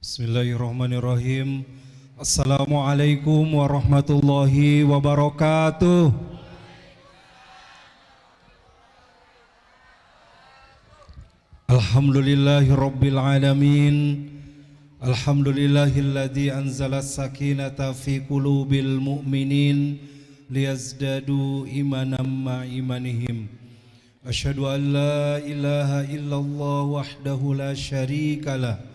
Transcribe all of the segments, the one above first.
Bismillahirrahmanirrahim. Assalamualaikum warahmatullahi wabarakatuh. Alhamdulillahirabbil alamin. Alhamdulillahilladzi anzala as-sakinata fi qulubil mu'minin liyazdadu imanan ma imanihim. Asyhadu an la ilaha illallah wahdahu la syarikalah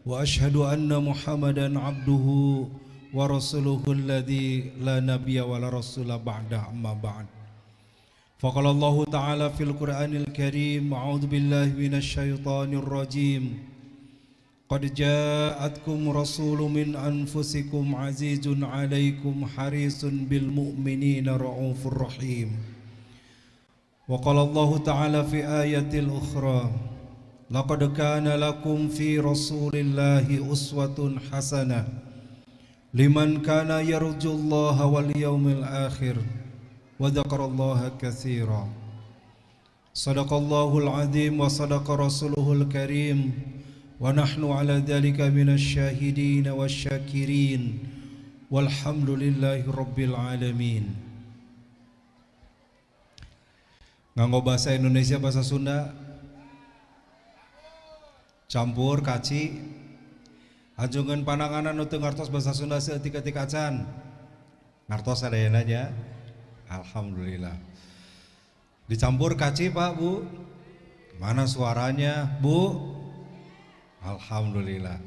wa asyhadu anna Muhammadan abduhu wa rasuluhu alladzi la nabiyya wa la rasula ba'da amma ba'd. Faqala Allah ta'ala fil Qur'anil Karim, a'udzu billahi minasy syaithanir rajim. Qad ja'atkum rasulun min anfusikum azizun 'alaikum harisun bil mu'minina raufur rahim. Wa qala Allah ta'ala fi ayatil ukhra, laqad kana lakum fi rasulillahi uswatun hasanah liman kana yarjullaha wal yawmil akhir wa dzakarallaha katsira. Shadaqallahul azim wa sadaqa rasuluhul karim wa nahnu ala dzalika minasy syahidin wasyakirin walhamdulillahi rabbil alamin. Nganggo bahasa Indonesia bahasa Sunda campur kaci ajungan pananganan nu teu ngartos bahasa Sunda seetik-etik acan ngartos sadeunanya. Alhamdulillah. Dicampur kaci Pak Bu, mana suaranya Bu? Alhamdulillah.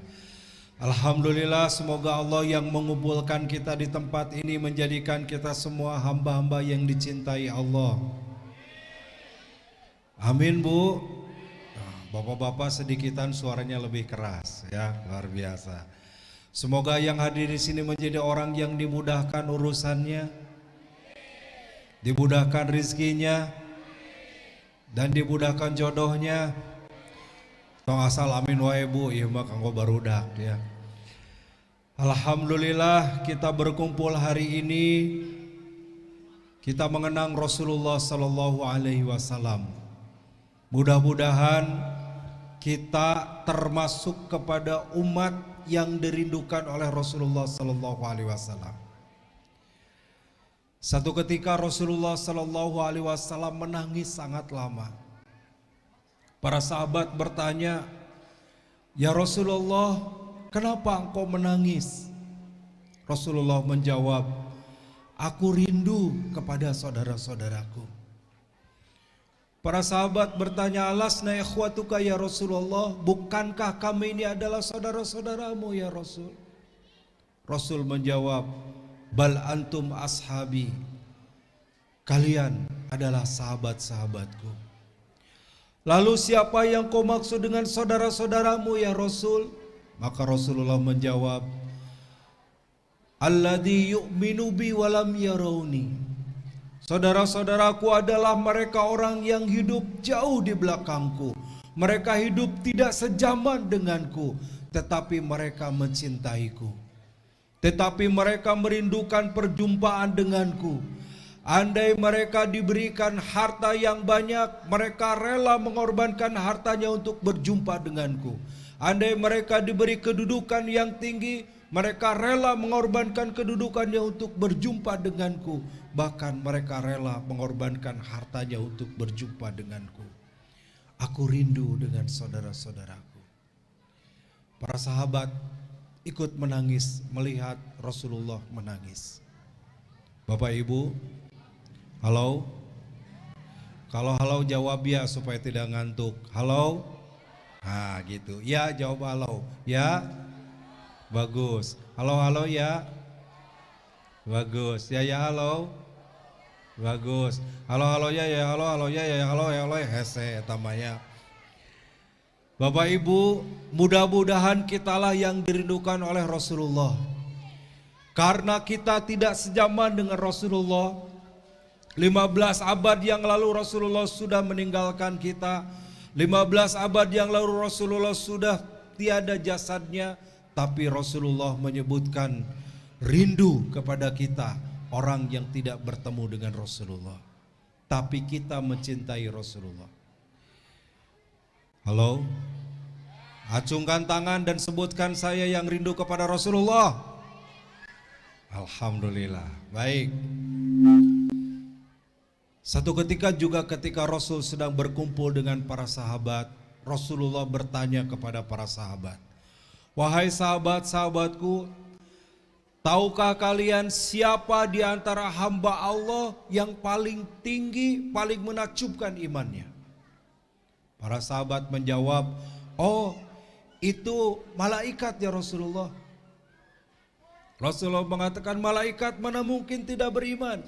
Alhamdulillah, semoga Allah yang mengumpulkan kita di tempat ini menjadikan kita semua hamba-hamba yang dicintai Allah. Amin Bu. Bapak-bapak sedikitan suaranya lebih keras ya, luar biasa. Semoga yang hadir di sini menjadi orang yang dimudahkan urusannya, dimudahkan rizkinya, dan dimudahkan jodohnya. Tong asal amin wae Bu, ieu mah kanggo barudak ya. Alhamdulillah kita berkumpul hari ini, kita mengenang Rasulullah sallallahu alaihi wasallam. Mudah-mudahan kita termasuk kepada umat yang dirindukan oleh Rasulullah sallallahu alaihi wasallam. Satu ketika Rasulullah sallallahu alaihi wasallam menangis sangat lama. Para sahabat bertanya, "Ya Rasulullah, kenapa engkau menangis?" Rasulullah menjawab, "Aku rindu kepada saudara-saudaraku." Para sahabat bertanya, "Alasna ikhwatuka ya Rasulullah, bukankah kami ini adalah saudara-saudaramu ya Rasul?" Rasul menjawab, "Bal antum ashabi, kalian adalah sahabat-sahabatku." "Lalu siapa yang kau maksud dengan saudara-saudaramu ya Rasul?" Maka Rasulullah menjawab, "Alladzi yu'minu bi walam yarawni." Saudara-saudaraku adalah mereka orang yang hidup jauh di belakangku. Mereka hidup tidak sejaman denganku, tetapi mereka mencintaiku. Tetapi mereka merindukan perjumpaan denganku. Andai mereka diberikan harta yang banyak, mereka rela mengorbankan hartanya untuk berjumpa denganku. Andai mereka diberi kedudukan yang tinggi, mereka rela mengorbankan kedudukannya untuk berjumpa denganku. Bahkan mereka rela mengorbankan hartanya untuk berjumpa denganku. Aku rindu dengan saudara-saudaraku. Para sahabat ikut menangis melihat Rasulullah menangis. Bapak Ibu, halo? Kalau halo jawab ya supaya tidak ngantuk. Halo? Nah gitu. Ya jawab halo. Ya? Bagus. Halo halo ya? Bagus. Ya ya halo? Bagus. Halo halo ya ya halo halo ya ya halo ya halo hese tamanya. Bapak Ibu, mudah-mudahan kitalah yang dirindukan oleh Rasulullah. Karena kita tidak sejaman dengan Rasulullah. 15 abad yang lalu Rasulullah sudah meninggalkan kita. 15 abad yang lalu Rasulullah sudah tiada jasadnya. Tapi Rasulullah menyebutkan rindu kepada kita, orang yang tidak bertemu dengan Rasulullah. Tapi kita mencintai Rasulullah. Halo? Acungkan tangan dan sebutkan saya yang rindu kepada Rasulullah. Alhamdulillah. Baik. Satu ketika juga ketika Rasul sedang berkumpul dengan para sahabat, Rasulullah bertanya kepada para sahabat, "Wahai sahabat-sahabatku, tahukah kalian siapa di antara hamba Allah yang paling tinggi, paling menakjubkan imannya?" Para sahabat menjawab, "Oh, itu malaikat ya Rasulullah." Rasulullah mengatakan, "Malaikat mana mungkin tidak beriman?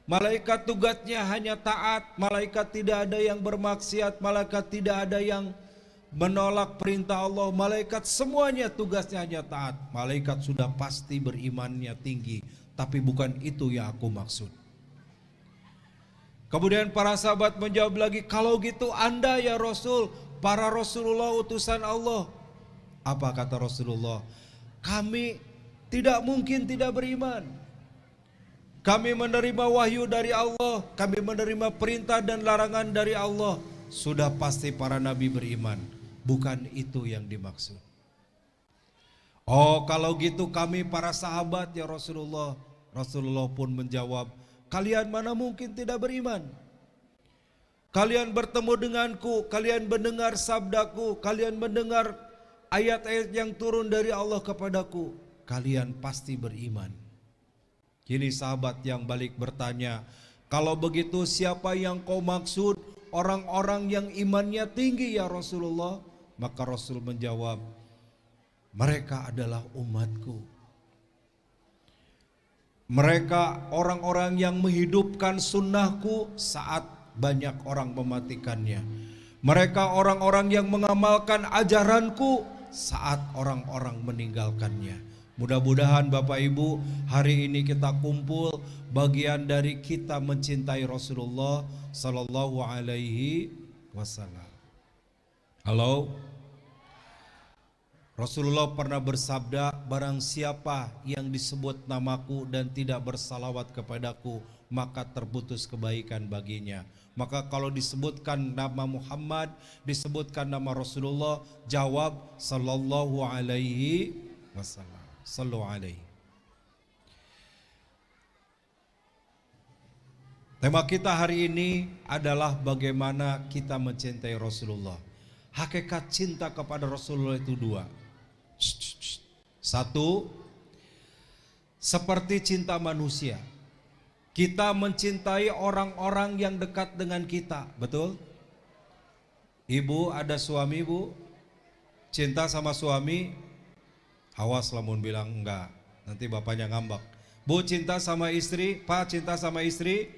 Malaikat tugasnya hanya taat, malaikat tidak ada yang bermaksiat, malaikat tidak ada yang menolak perintah Allah, malaikat semuanya tugasnya hanya taat. Malaikat sudah pasti berimannya tinggi, tapi bukan itu yang aku maksud." Kemudian para sahabat menjawab lagi, "Kalau gitu Anda ya Rasul, para Rasulullah utusan Allah." Apa kata Rasulullah? "Kami tidak mungkin tidak beriman. Kami menerima wahyu dari Allah, kami menerima perintah dan larangan dari Allah. Sudah pasti para nabi beriman. Bukan itu yang dimaksud." "Oh, kalau gitu kami para sahabat ya Rasulullah." Rasulullah pun menjawab, "Kalian mana mungkin tidak beriman? Kalian bertemu denganku, kalian mendengar sabdaku, kalian mendengar ayat-ayat yang turun dari Allah kepadaku. Kalian pasti beriman." Kini sahabat yang balik bertanya, "Kalau begitu siapa yang kau maksud orang-orang yang imannya tinggi ya Rasulullah?" Maka Rasul menjawab, "Mereka adalah umatku. Mereka orang-orang yang menghidupkan sunnahku saat banyak orang mematikannya. Mereka orang-orang yang mengamalkan ajaranku saat orang-orang meninggalkannya." Mudah-mudahan Bapak Ibu, hari ini kita kumpul bagian dari kita mencintai Rasulullah Sallallahu Alaihi Wasallam. Halo, Rasulullah pernah bersabda, "Barang siapa yang disebut namaku dan tidak bersalawat kepadaku, maka terputus kebaikan baginya." Maka kalau disebutkan nama Muhammad, disebutkan nama Rasulullah, jawab Sallallahu Alaihi Wasallam. Sallu alaihi. Tema kita hari ini adalah bagaimana kita mencintai Rasulullah. Hakikat cinta kepada Rasulullah itu dua. Satu, seperti cinta manusia. Kita mencintai orang-orang yang dekat dengan kita, betul? Ibu ada suami, Bu? Cinta sama suami? Awas lamun bilang enggak, nanti bapaknya ngambek. Bu cinta sama istri, Pak cinta sama istri.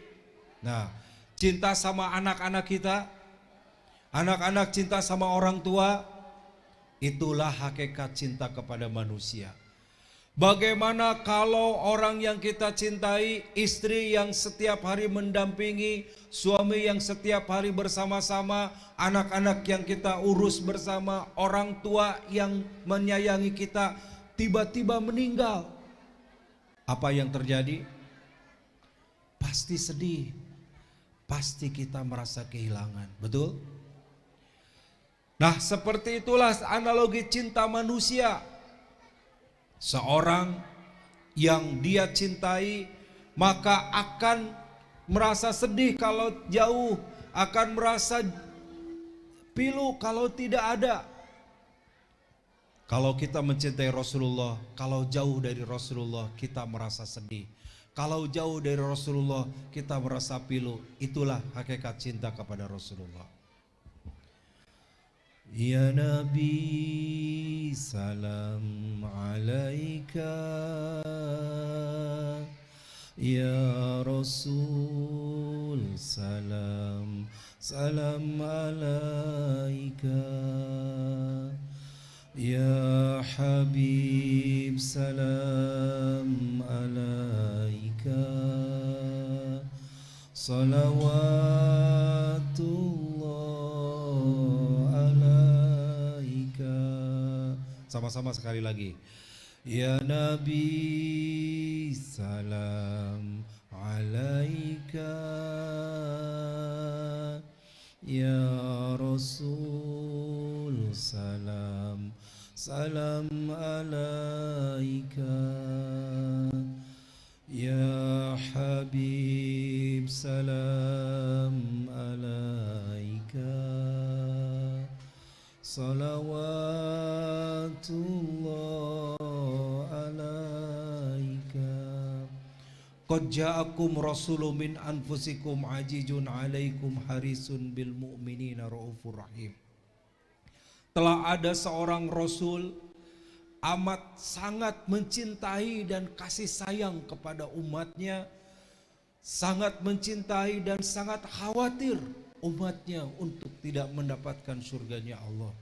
Nah, cinta sama anak-anak kita, anak-anak cinta sama orang tua. Itulah hakikat cinta kepada manusia. Bagaimana kalau orang yang kita cintai, istri yang setiap hari mendampingi, suami yang setiap hari bersama-sama, anak-anak yang kita urus bersama, orang tua yang menyayangi kita, tiba-tiba meninggal. Apa yang terjadi? Pasti sedih, pasti kita merasa kehilangan, betul? Nah, seperti itulah analogi cinta manusia. Seorang yang dia cintai maka akan merasa sedih kalau jauh, akan merasa pilu kalau tidak ada. Kalau kita mencintai Rasulullah, kalau jauh dari Rasulullah kita merasa sedih. Kalau jauh dari Rasulullah kita merasa pilu. Itulah hakikat cinta kepada Rasulullah. Ya Nabi salam alaika, Ya Rasul salam alaika, Ya Habib salam alaika, salawatullah. Sama-sama sekali lagi. Ya Nabi salam alaika, Ya Rasul salam salam alaika. Ya Habib, salam alaika. Salawatullah alaika. Qad ja'akum rasulun min anfusikum ajizun alaikum harisun bil mu'minina raufur rahim. Telah ada seorang rasul amat sangat mencintai dan kasih sayang kepada umatnya, sangat mencintai dan sangat khawatir umatnya untuk tidak mendapatkan surganya Allah.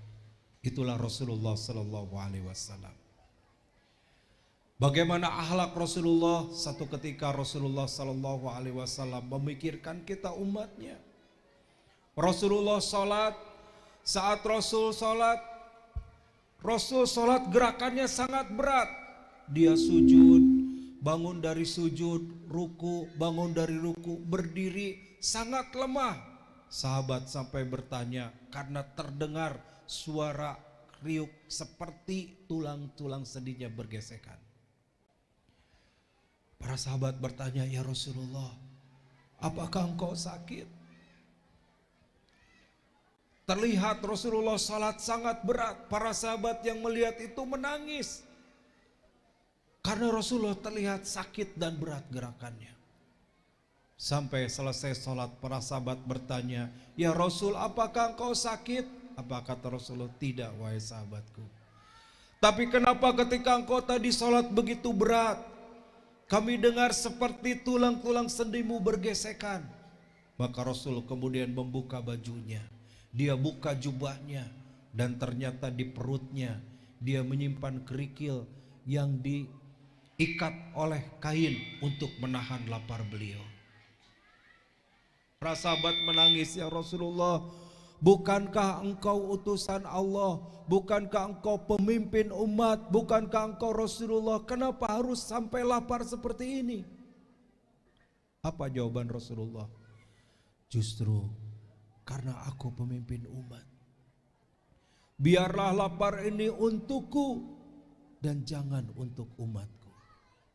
Itulah Rasulullah Sallallahu Alaihi Wasallam. Bagaimana akhlak Rasulullah? Satu ketika Rasulullah Sallallahu Alaihi Wasallam memikirkan kita umatnya. Rasulullah sholat, saat Rasul sholat gerakannya sangat berat. Dia sujud, bangun dari sujud, ruku, bangun dari ruku, berdiri sangat lemah. Sahabat sampai bertanya karena terdengar suara kriuk seperti tulang-tulang sendinya bergesekan. Para sahabat bertanya, ya Rasulullah, apakah engkau sakit? Terlihat Rasulullah salat sangat berat. Para sahabat yang melihat itu menangis karena Rasulullah terlihat sakit dan berat gerakannya. Sampai selesai salat, para sahabat bertanya, ya Rasul, apakah engkau sakit? Apa kata Rasulullah? Tidak, wahai sahabatku. Tapi kenapa ketika engkau tadi salat begitu berat, kami dengar seperti tulang-tulang sendimu bergesekan? Maka Rasul kemudian membuka bajunya. Dia buka jubahnya dan ternyata di perutnya dia menyimpan kerikil yang diikat oleh kain untuk menahan lapar beliau. Para sahabat menangis, ya Rasulullah, bukankah engkau utusan Allah? Bukankah engkau pemimpin umat? Bukankah engkau Rasulullah? Kenapa harus sampai lapar seperti ini? Apa jawaban Rasulullah? Justru karena aku pemimpin umat, biarlah lapar ini untukku dan jangan untuk umatku.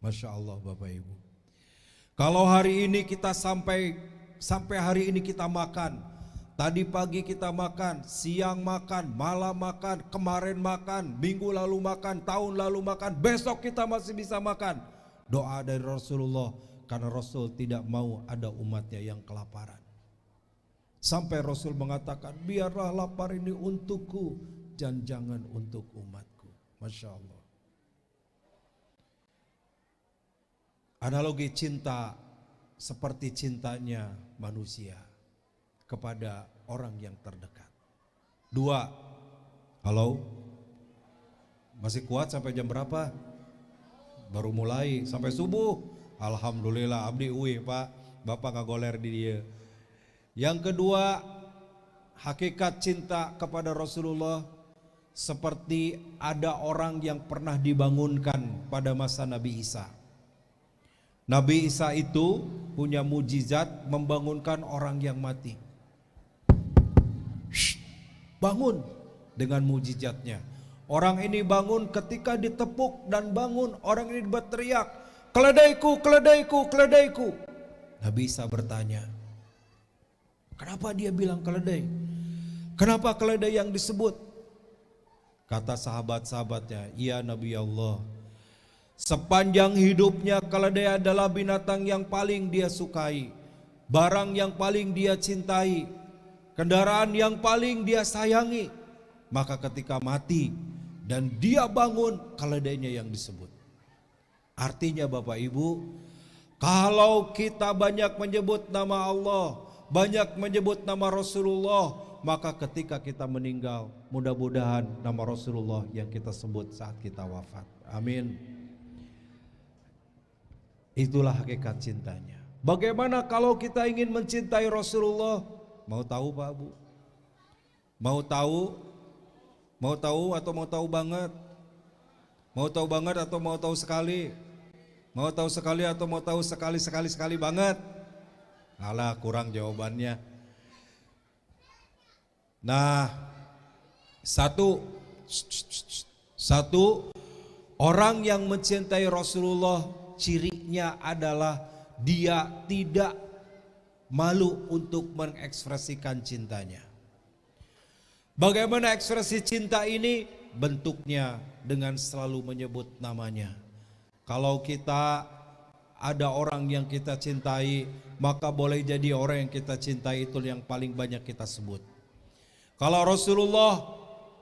Masya Allah Bapak Ibu. Kalau hari ini kita sampai hari ini kita makan, tadi pagi kita makan, siang makan, malam makan, kemarin makan, minggu lalu makan, tahun lalu makan, besok kita masih bisa makan. Doa dari Rasulullah, karena Rasul tidak mau ada umatnya yang kelaparan. Sampai Rasul mengatakan, biarlah lapar ini untukku dan jangan untuk umatku. Masya Allah. Analogi cinta seperti cintanya manusia kepada orang yang terdekat. Dua, halo, masih kuat sampai jam berapa? Baru mulai sampai subuh. Alhamdulillah, abdi uih Pak, Bapak gak goler di dia. Yang kedua, hakikat cinta kepada Rasulullah seperti ada orang yang pernah dibangunkan pada masa Nabi Isa. Nabi Isa itu punya mujizat membangunkan orang yang mati. Bangun dengan mujizatnya. Orang ini bangun ketika ditepuk dan bangun, orang ini berteriak, keledaiku, keledaiku, keledaiku. Nabi Isa bertanya, kenapa dia bilang keledai? Kenapa keledai yang disebut? Kata sahabat-sahabatnya, iya Nabi Allah, sepanjang hidupnya keledai adalah binatang yang paling dia sukai, barang yang paling dia cintai, kendaraan yang paling dia sayangi. Maka ketika mati dan dia bangun, keledainya yang disebut. Artinya Bapak Ibu, kalau kita banyak menyebut nama Allah, banyak menyebut nama Rasulullah, maka ketika kita meninggal, mudah-mudahan nama Rasulullah yang kita sebut saat kita wafat. Amin. Itulah hakikat cintanya. Bagaimana kalau kita ingin mencintai Rasulullah? Mau tahu Pak Bu? Mau tahu? Mau tahu atau mau tahu banget? Mau tahu banget atau mau tahu sekali? Mau tahu sekali atau mau tahu sekali banget? Alah, kurang jawabannya. Nah, satu, Satu, orang yang mencintai Rasulullah cirinya adalah dia tidak malu untuk mengekspresikan cintanya. Bagaimana ekspresi cinta ini? Bentuknya dengan selalu menyebut namanya. Kalau kita ada orang yang kita cintai, maka boleh jadi orang yang kita cintai itu yang paling banyak kita sebut. Kalau Rasulullah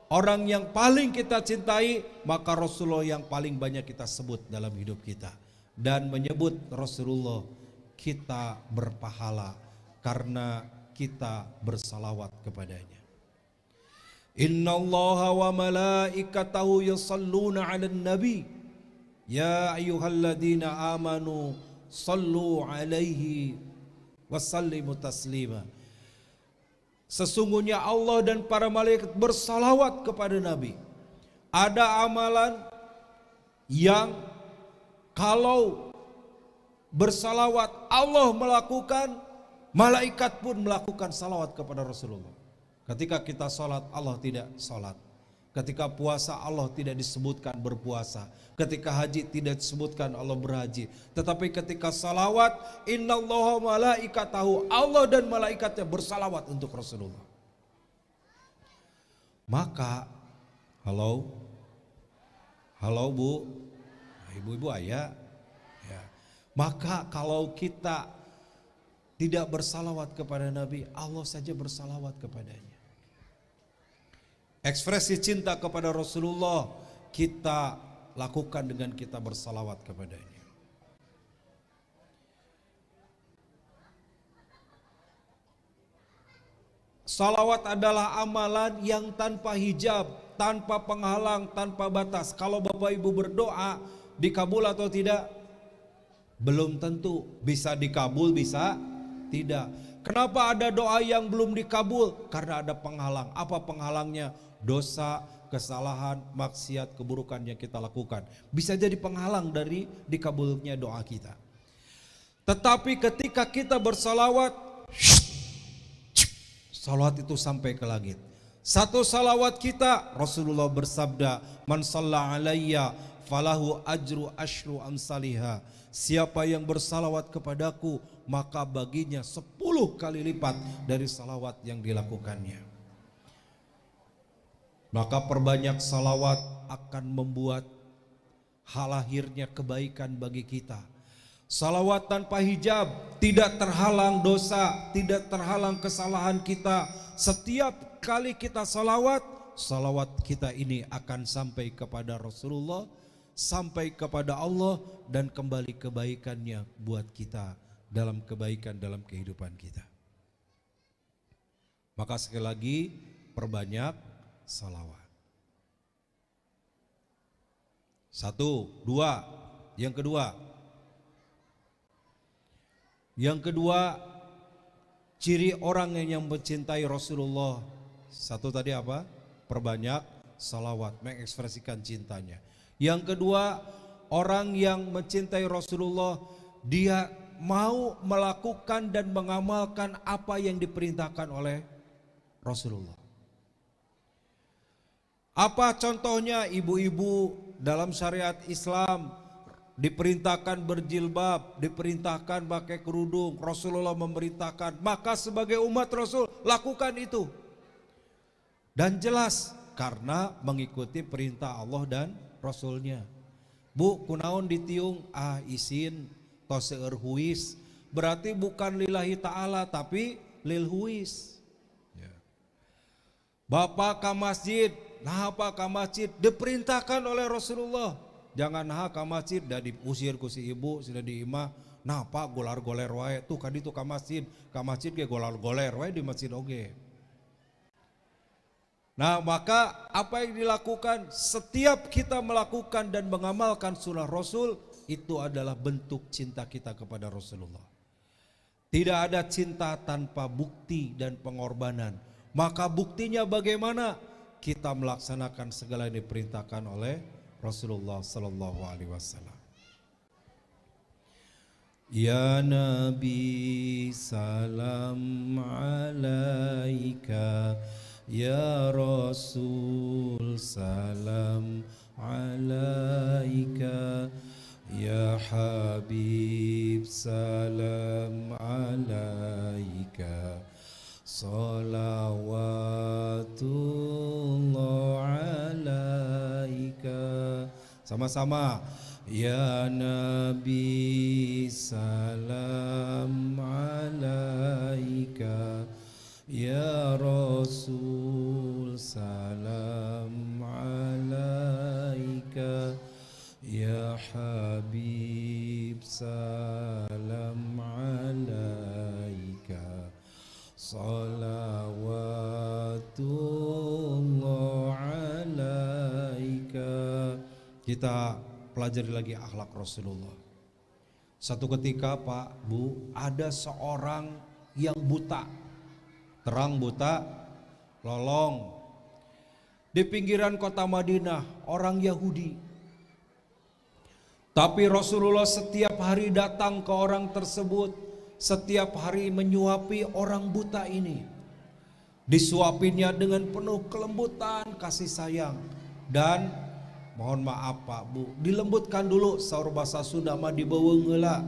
orang yang paling kita cintai, maka Rasulullah yang paling banyak kita sebut dalam hidup kita. Dan menyebut Rasulullah kita berpahala karena kita bersalawat kepadanya. Innallaha wa malaikatahu yusalluna 'alan nabi ya ayyuhalladzina amanu sallu 'alaihi wasallimu taslima. Sesungguhnya Allah dan para malaikat bersalawat kepada Nabi. Ada amalan yang kalau bersalawat Allah melakukan, malaikat pun melakukan salawat kepada Rasulullah. Ketika kita sholat, Allah tidak sholat. Ketika puasa, Allah tidak disebutkan berpuasa. Ketika haji, tidak disebutkan Allah berhaji. Tetapi ketika salawat, innallaha malaikatahu, Allah dan malaikatnya bersalawat untuk Rasulullah. Maka, halo bu, ibu-ibu ayah. Ya. Maka kalau kita tidak bersalawat kepada Nabi, Allah saja bersalawat kepadanya. Ekspresi cinta kepada Rasulullah kita lakukan dengan kita bersalawat kepadanya. Salawat adalah amalan yang tanpa hijab, tanpa penghalang, tanpa batas. Kalau Bapak Ibu berdoa, dikabul atau tidak? Belum tentu. Bisa dikabul, bisa tidak. Kenapa ada doa yang belum dikabul? Karena ada penghalang. Apa penghalangnya? Dosa, kesalahan, maksiat, keburukan yang kita lakukan. Bisa jadi penghalang dari dikabulnya doa kita. Tetapi ketika kita bersalawat, salawat itu sampai ke langit. Satu salawat kita, Rasulullah bersabda, man shalla alayya falahu ajru asyru amsalihha. Siapa yang bersalawat kepadaku, maka baginya 10 kali lipat dari salawat yang dilakukannya. Maka perbanyak salawat akan membuat hal lahirnya kebaikan bagi kita. Salawat tanpa hijab, tidak terhalang dosa, tidak terhalang kesalahan kita. Setiap kali kita salawat, salawat kita ini akan sampai kepada Rasulullah, sampai kepada Allah, dan kembali kebaikannya buat kita dalam kebaikan dalam kehidupan kita. Maka sekali lagi perbanyak salawat. 1, 2. Yang kedua, ciri orang yang mencintai Rasulullah. 1 tadi apa? Perbanyak salawat, mengekspresikan cintanya. Yang kedua, orang yang mencintai Rasulullah, dia mau melakukan dan mengamalkan apa yang diperintahkan oleh Rasulullah. Apa contohnya? Ibu-ibu dalam syariat Islam diperintahkan berjilbab, diperintahkan pakai kerudung. Rasulullah memerintahkan, maka sebagai umat Rasul lakukan itu. Dan jelas karena mengikuti perintah Allah dan Rasulnya. Bu, kunaon ditiung isin toseur huis, berarti bukan lillahi ta'ala tapi lil huis. Bapak ke masjid, nah apa ke masjid diperintahkan oleh Rasulullah. Jangan nah ke masjid dah diusir ku si ibu sudah diimah. Nah pak golar-goler wae tuh kadi tuh ke masjid ge golar-goler wae di masjid oge. Nah maka apa yang dilakukan setiap kita melakukan dan mengamalkan sunnah Rasul itu adalah bentuk cinta kita kepada Rasulullah. Tidak ada cinta tanpa bukti dan pengorbanan. Maka buktinya bagaimana? Kita melaksanakan segala yang diperintahkan oleh Rasulullah sallallahu alaihi wasallam. Ya Nabi salam alaika, ya Rasul salam alaika ya Habib, salam alaika, salawatullah alaika. Sama-sama. Ya Nabi, salam alaika, ya Rasul, salam alaika, ya Habib, salam alaika, salawatullah alaika. Kita pelajari lagi akhlak Rasulullah. Satu ketika Pak, Bu, ada seorang yang buta, terang buta, lolong, di pinggiran kota Madinah, orang Yahudi. Tapi Rasulullah setiap hari datang ke orang tersebut, setiap hari menyuapi orang buta ini. Disuapinya dengan penuh kelembutan, kasih sayang. Dan mohon maaf Pak, Bu, dilembutkan dulu, saur basa Sunda mah dibeuweung heula.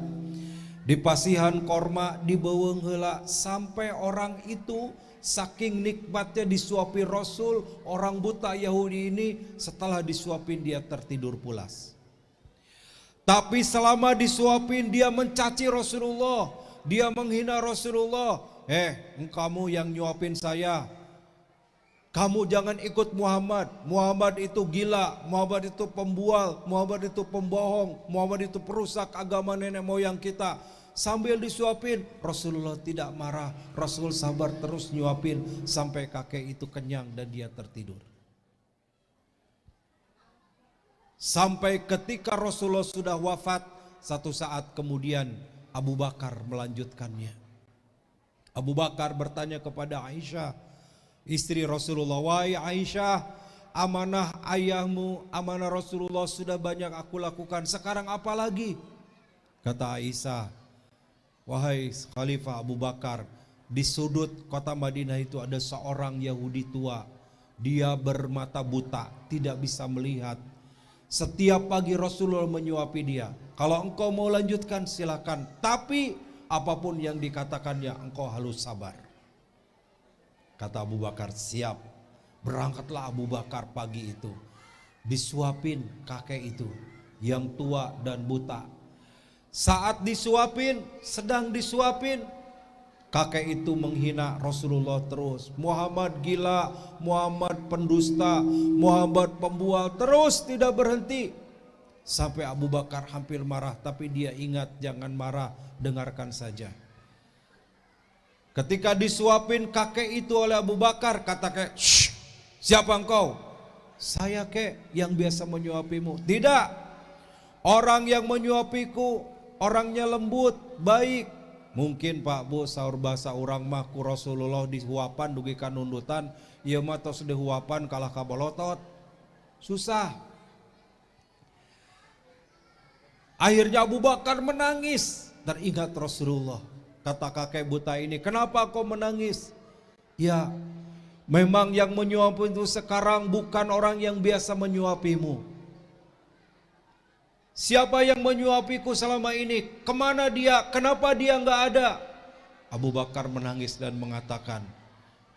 Dipasihan korma dibeuweung heula, sampai orang itu saking nikmatnya disuapi Rasul, orang buta Yahudi ini setelah disuapin dia tertidur pulas. Tapi selama disuapin dia mencaci Rasulullah, dia menghina Rasulullah. Kamu yang nyuapin saya, kamu jangan ikut Muhammad. Muhammad itu gila, Muhammad itu pembual, Muhammad itu pembohong, Muhammad itu perusak agama nenek moyang kita. Sambil disuapin, Rasulullah tidak marah. Rasul sabar terus nyuapin sampai kakek itu kenyang dan dia tertidur. Sampai ketika Rasulullah sudah wafat, satu saat kemudian Abu Bakar melanjutkannya. Abu Bakar bertanya kepada Aisyah, istri Rasulullah, wahai Aisyah, amanah ayahmu, amanah Rasulullah sudah banyak aku lakukan, sekarang apa lagi? Kata Aisyah, wahai Khalifah Abu Bakar, di sudut kota Madinah itu ada seorang Yahudi tua. Dia bermata buta, tidak bisa melihat. Setiap pagi Rasulullah menyuapi dia. Kalau engkau mau lanjutkan silakan, tapi apapun yang dikatakannya engkau harus sabar. Kata Abu Bakar, siap. Berangkatlah Abu Bakar pagi itu. Disuapin kakek itu yang tua dan buta. Saat disuapin, sedang disuapin, kakek itu menghina Rasulullah terus. Muhammad gila, Muhammad pendusta, Muhammad pembual, terus tidak berhenti. Sampai Abu Bakar hampir marah, tapi dia ingat, jangan marah, dengarkan saja. Ketika disuapin kakek itu oleh Abu Bakar, kata kakek, shh, siapa engkau? Saya kek yang biasa menyuapimu. Tidak, orang yang menyuapiku orangnya lembut, baik. Mungkin Pak Bu, saur bahasa orang mah ku Rasulullah dihuapan dugikan nundutan, ieu mah tos dihuapan kalah kabolotot. Susah. Akhirnya Abu Bakar menangis, teringat Rasulullah. Kata kakek buta ini, kenapa kau menangis? Ya, memang yang menyuapi itu sekarang bukan orang yang biasa menyuapimu. Siapa yang menyuapiku selama ini? Kemana dia? Kenapa dia nggak ada? Abu Bakar menangis dan mengatakan,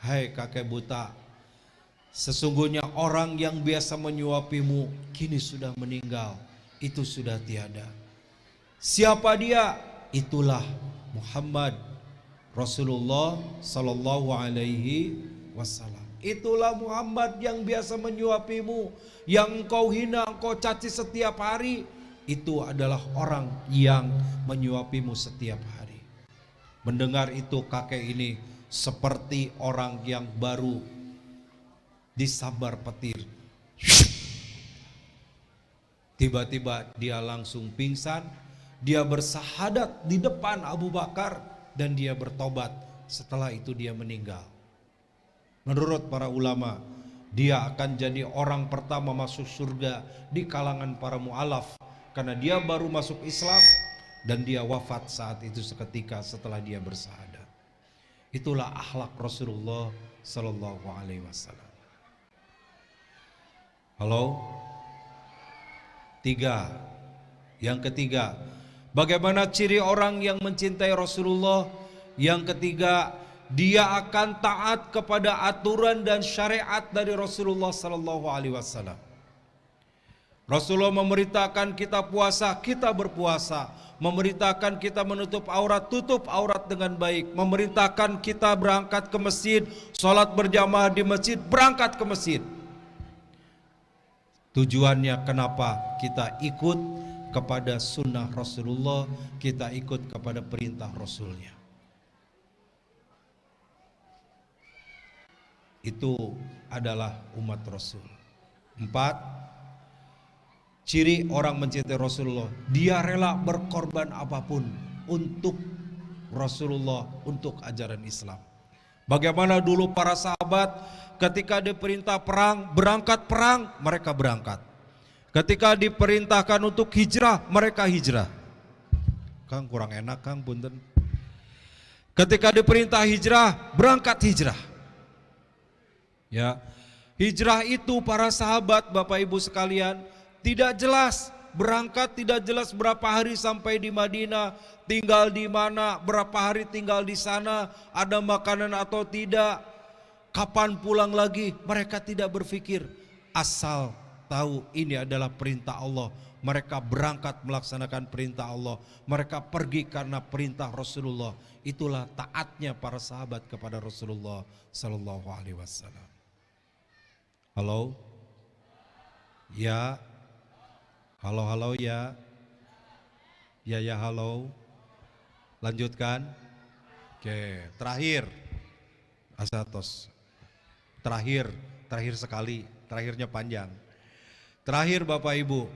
hai kakek buta, sesungguhnya orang yang biasa menyuapimu kini sudah meninggal. Itu sudah tiada. Siapa dia? Itulah Muhammad Rasulullah Sallallahu Alaihi Wasallam. Itulah Muhammad yang biasa menyuapimu, yang engkau hina, engkau caci setiap hari. Itu adalah orang yang menyuapimu setiap hari. Mendengar itu kakek ini seperti orang yang baru disambar petir. Tiba-tiba dia langsung pingsan. Dia bersahadat di depan Abu Bakar dan dia bertobat. Setelah itu dia meninggal. Menurut para ulama, dia akan jadi orang pertama masuk surga di kalangan para mu'alaf, karena dia baru masuk Islam dan dia wafat saat itu seketika setelah dia bersahadat. Itulah akhlak Rasulullah Sallallahu Alaihi Wasallam. Halo, Tiga. Yang ketiga, bagaimana ciri orang yang mencintai Rasulullah? Yang ketiga, dia akan taat kepada aturan dan syariat dari Rasulullah sallallahu alaihi wasallam. Rasulullah memerintahkan kita puasa, kita berpuasa. Memerintahkan kita menutup aurat, tutup aurat dengan baik. Memerintahkan kita berangkat ke masjid, sholat berjamaah di masjid, berangkat ke masjid. Tujuannya kenapa? Kita ikut kepada sunnah Rasulullah, kita ikut kepada perintah Rasulnya. Itu adalah umat Rasul. 4. Ciri orang mencintai Rasulullah, dia rela berkorban apapun untuk Rasulullah, untuk ajaran Islam. Bagaimana dulu para sahabat ketika diperintah perang, berangkat perang, mereka berangkat. Ketika diperintahkan untuk hijrah, mereka hijrah. Kang kurang enak Kang, punten. Ketika diperintah hijrah, berangkat hijrah. Ya, hijrah itu para sahabat, Bapak Ibu sekalian, tidak jelas berangkat, tidak jelas berapa hari sampai di Madinah, tinggal di mana, berapa hari tinggal di sana, ada makanan atau tidak, kapan pulang lagi. Mereka tidak berpikir, asal tahu ini adalah perintah Allah. Mereka berangkat melaksanakan perintah Allah. Mereka pergi karena perintah Rasulullah. Itulah taatnya para sahabat kepada Rasulullah sallallahu alaihi wasallam. Halo? Ya. Halo ya. Ya halo. Lanjutkan. Oke, terakhir. Asatos. Terakhir sekali, terakhirnya panjang. Terakhir Bapak Ibu,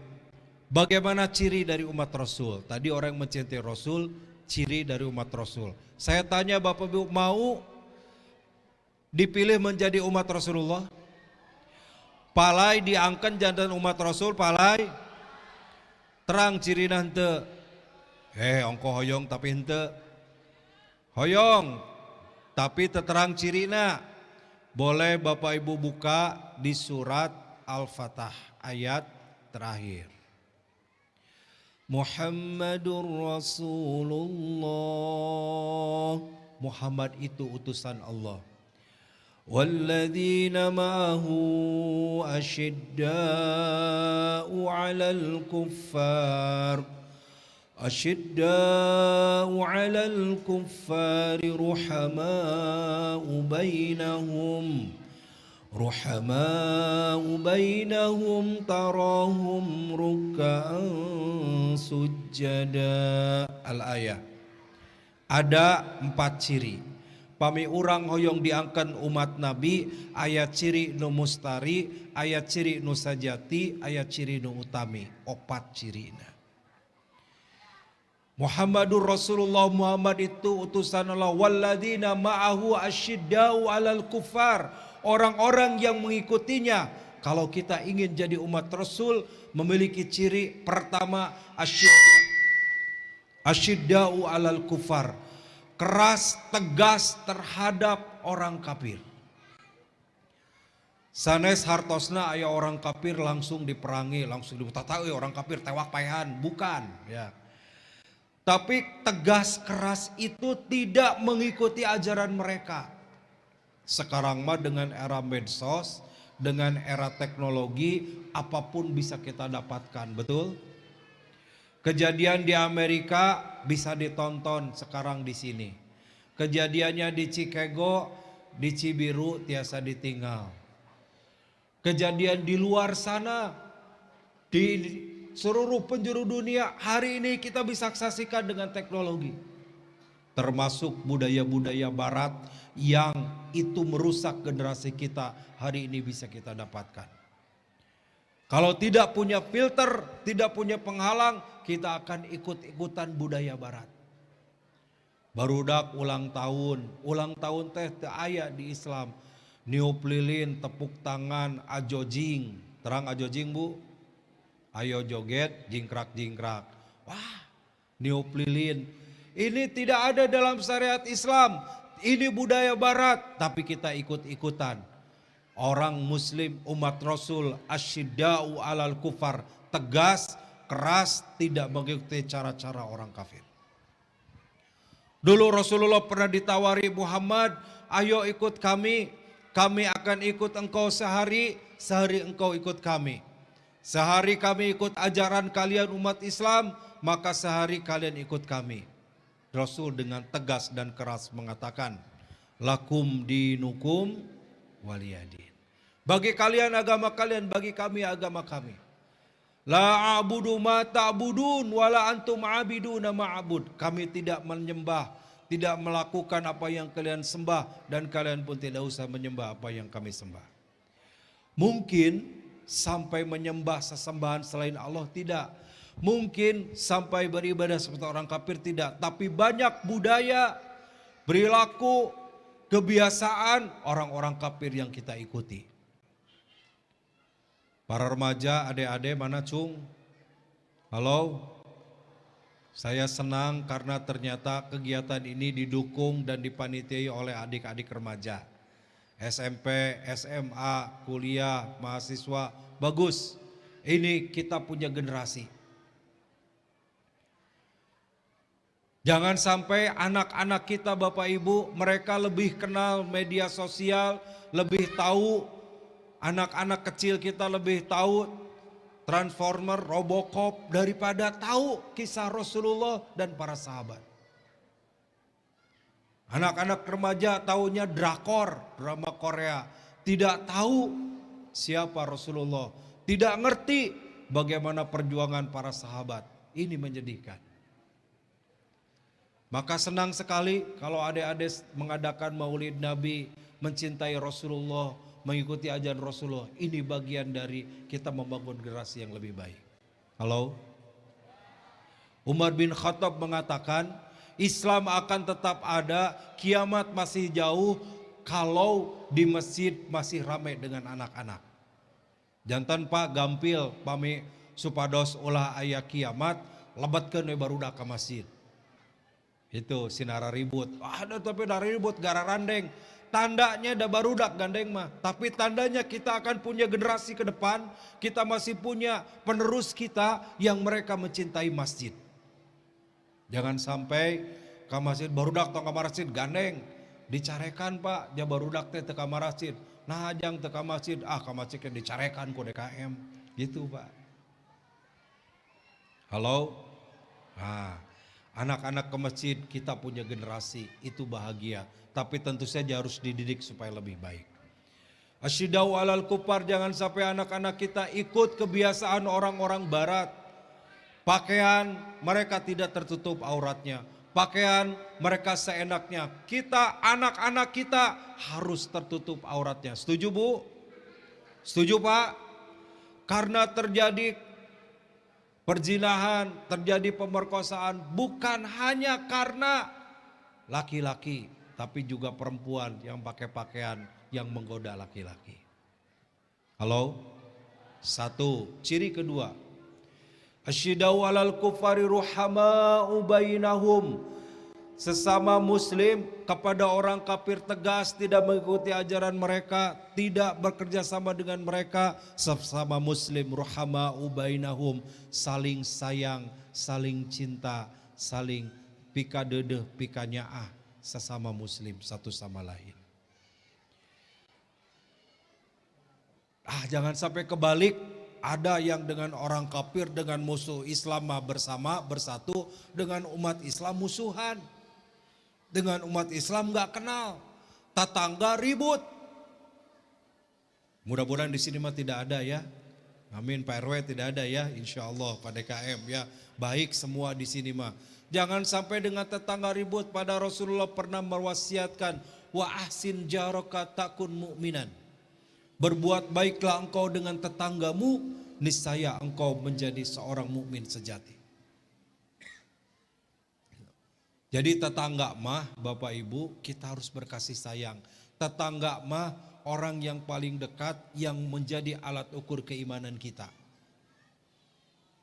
bagaimana ciri dari umat Rasul? Tadi orang yang mencintai Rasul, ciri dari umat Rasul. Saya tanya Bapak Ibu, mau dipilih menjadi umat Rasulullah? Palai diangkat jantan umat Rasul, palai terang ciri nante. Ongko hoyong tapi hente. Hoyong tapi terang cirina. Boleh Bapak Ibu buka di surat Al-Fatah ayat terakhir. Muhammadur Rasulullah. Muhammad itu utusan Allah. Walladzina ma'ahu asyidda'u 'alal kuffar ruhama'u bainahum tarahum ruk'an sujjada. Al-ayah. Ada 4 ciri. Pami urang hoyong diangkan umat Nabi, ayat ciri nu mustari, ayat ciri nu sajati, ayat ciri nu utami. 4 cirina. Muhammadur Rasulullah, Muhammad itu utusan Allah. Walladzina ma'ahu asyiddau 'alal kuffar. Orang-orang yang mengikutinya. Kalau kita ingin jadi umat Rasul, memiliki ciri pertama asyiddau 'alal kuffar. Keras, tegas terhadap orang kafir. Sanes hartosna aya orang kafir langsung diperangi, langsung dibutatai orang kafir tewak paehan, bukan ya. Tapi tegas keras itu tidak mengikuti ajaran mereka. Sekarang mah dengan era medsos, dengan era teknologi, apapun bisa kita dapatkan, betul? Kejadian di Amerika bisa ditonton sekarang di sini. Kejadiannya di Chicago, di Cibiru tiasa ditinggal. Kejadian di luar sana, di seluruh penjuru dunia, hari ini kita bisa saksikan dengan teknologi. Termasuk budaya-budaya barat yang itu merusak generasi kita, hari ini bisa kita dapatkan. Kalau tidak punya filter, tidak punya penghalang, kita akan ikut-ikutan budaya barat. Barudak ulang tahun teh teu aya di Islam. Niup lilin, tepuk tangan, ajojing. Terang ajojing Bu? Ayo joget, jingkrak-jingkrak. Wah, niup lilin. Ini tidak ada dalam syariat Islam. Ini budaya barat, tapi kita ikut-ikutan. Orang muslim umat Rasul asyidda'u 'alal kufar, tegas, keras, tidak mengikuti cara-cara orang kafir. Dulu Rasulullah pernah ditawari, Muhammad, ayo ikut kami akan ikut engkau sehari, sehari engkau ikut kami. Sehari kami ikut ajaran kalian umat Islam, maka sehari kalian ikut kami. Rasul dengan tegas dan keras mengatakan, lakum dinukum waliyadin. Bagi kalian agama kalian, bagi kami agama kami. La a'budu ma ta'budun wala antum abiduna ma'abud. Kami tidak menyembah, tidak melakukan apa yang kalian sembah, dan kalian pun tidak usah menyembah apa yang kami sembah. Mungkin sampai menyembah sesembahan selain Allah, tidak. Mungkin sampai beribadah seperti orang kafir, tidak. Tapi banyak budaya, perilaku, kebiasaan orang-orang kafir yang kita ikuti. Para remaja, adik-adik mana cung? Halo? Saya senang karena ternyata kegiatan ini didukung dan dipanitiai oleh adik-adik remaja. SMP, SMA, kuliah, mahasiswa, bagus. Ini kita punya generasi. Jangan sampai anak-anak kita Bapak Ibu, mereka lebih kenal media sosial, lebih tahu, anak-anak kecil kita lebih tahu Transformer, Robocop daripada tahu kisah Rasulullah dan para sahabat. Anak-anak remaja taunya drakor, drama Korea, tidak tahu siapa Rasulullah, tidak ngerti bagaimana perjuangan para sahabat. Ini menyedihkan. Maka senang sekali kalau adik-adik mengadakan Maulid Nabi, mencintai Rasulullah, mengikuti ajaran Rasulullah. Ini bagian dari kita membangun generasi yang lebih baik. Halo? Umar bin Khattab mengatakan, Islam akan tetap ada, kiamat masih jauh kalau di masjid masih ramai dengan anak-anak. Jantan Pak gampil pami supados ulah aya kiamat, lebatkeun we barudak ka masjid. Itu sinara ribut. Ada tapi dari ribut gara randeng. Tandanya ada barudak gandeng mah. Tapi tandanya kita akan punya generasi ke depan. Kita masih punya penerus kita yang mereka mencintai masjid. Jangan sampai ke masjid barudak tong ka masjid gandeng. Dicarekan Pak, ja barudak teh teu ka masjid. Nah ajang teu ka masjid, ka masjid ke dicarekan ku DKM. Gitu Pak. Halo? Nah. Anak-anak ke masjid, kita punya generasi, itu bahagia. Tapi tentu saja harus dididik supaya lebih baik. Asyidau alal kufar, jangan sampai anak-anak kita ikut kebiasaan orang-orang barat. Pakaian mereka tidak tertutup auratnya. Pakaian mereka seenaknya. Kita, anak-anak kita harus tertutup auratnya. Setuju Bu? Setuju Pak? Karena terjadi perzinahan, terjadi pemerkosaan bukan hanya karena laki-laki, tapi juga perempuan yang pakai pakaian yang menggoda laki-laki. Halo? Satu, ciri kedua. Asyidau alal kufari ruhama'u bainahum. Sesama muslim kepada orang kafir tegas, tidak mengikuti ajaran mereka, tidak bekerja sama dengan mereka. Sesama muslim ruhama'u bainahum, saling sayang, saling cinta, saling pika dedeh, pika nyaah, sesama muslim satu sama lain. Jangan sampai kebalik, ada yang dengan orang kafir, dengan musuh Islam bersama, bersatu, dengan umat Islam musuhan. Dengan umat Islam gak kenal, tetangga ribut. Mudah-mudahan di sini mah tidak ada ya. Amin Pak RW, tidak ada ya, insya Allah Pak DKM ya. Baik semua di sini mah. Jangan sampai dengan tetangga ribut. Pada Rasulullah pernah mewasiatkan, wa ahsin jaraka takun mu'minan. Berbuat baiklah engkau dengan tetanggamu, niscaya engkau menjadi seorang mukmin sejati. Jadi tetangga mah Bapak Ibu kita harus berkasih sayang. Tetangga mah orang yang paling dekat yang menjadi alat ukur keimanan kita.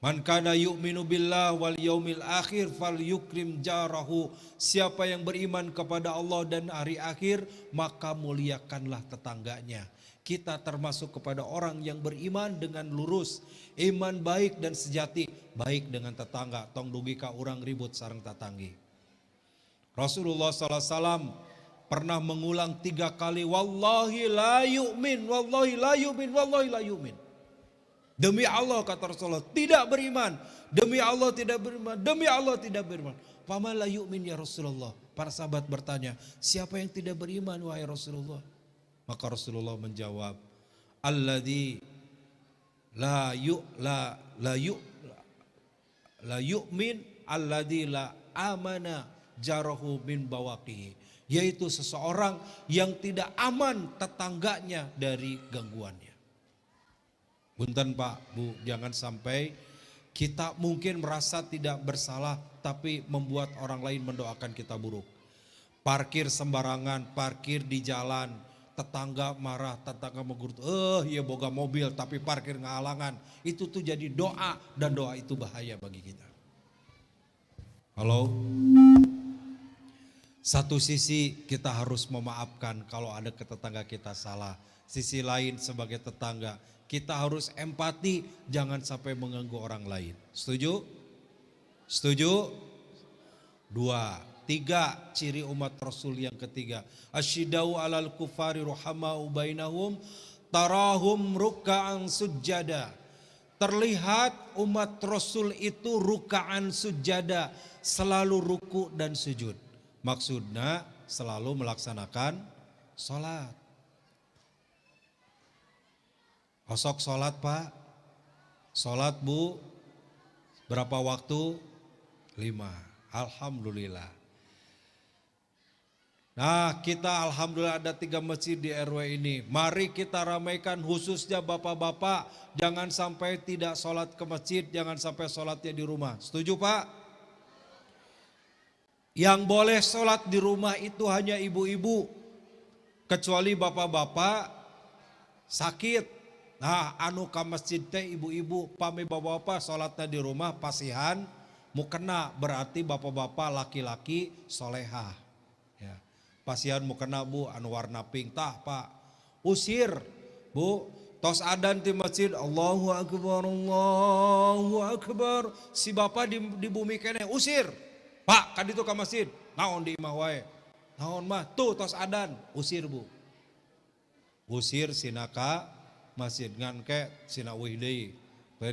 Man kana yu'minu billah wal yaumil akhir falyukrim jarahu. Siapa yang beriman kepada Allah dan hari akhir, maka muliakanlah tetangganya. Kita termasuk kepada orang yang beriman dengan lurus, iman baik dan sejati, baik dengan tetangga. Tong dugi ka urang ribut sareng tatanggi. Rasulullah SAW pernah mengulang 3 kali, wallahi la yu'min, wallahi la yu'min, wallahi la yu'min. Demi Allah, kata Rasulullah, tidak beriman. Demi Allah tidak beriman, demi Allah tidak beriman. Fama la yu'min ya Rasulullah. Para sahabat bertanya, siapa yang tidak beriman wahai Rasulullah? Maka Rasulullah menjawab, alladzi la yu'min alladzi la amana jarahu min bawaqihi, yaitu seseorang yang tidak aman tetangganya dari gangguannya. Punten Pak, Bu, jangan sampai kita mungkin merasa tidak bersalah tapi membuat orang lain mendoakan kita buruk. Parkir sembarangan, parkir di jalan, tetangga marah, tetangga menggerutu, iya boga mobil tapi parkir ngahalangan. Itu tuh jadi doa, dan doa itu bahaya bagi kita. Halo? Satu sisi kita harus memaafkan kalau ada ke tetangga kita salah. Sisi lain sebagai tetangga, kita harus empati, jangan sampai mengganggu orang lain. Setuju? Setuju? 2. 3, ciri umat Rasul yang ketiga. Asyidau alal kufari ruhamau bainahum tarahum ruka'an sujada. Terlihat umat Rasul itu ruka'an sujada, selalu ruku dan sujud. Maksudnya selalu melaksanakan sholat. Osok sholat Pak? Sholat Bu? Berapa waktu? 5. Alhamdulillah. Nah, kita alhamdulillah ada 3 masjid di RW ini. Mari kita ramaikan, khususnya bapak-bapak, jangan sampai tidak sholat ke masjid, jangan sampai sholatnya di rumah. Setuju Pak? Yang boleh sholat di rumah itu hanya ibu-ibu, kecuali bapak-bapak sakit. Nah, anu ka masjid teh ibu-ibu, pami bapak-bapak sholatnya di rumah pasihan mukena, berarti bapak-bapak laki-laki solehah. Ya. Pasihan mukena Bu, anu warna pink tah Pak, usir Bu. Tos adan di masjid, Allahu Akbar, Allahu Akbar. Si bapak di bumi kene usir. Pak, kan itu ke masjid, naon di imah wae. Naon mah, tuh tos adan, usir Bu. Usir sinaka masjid, ngan ke sina wih deui.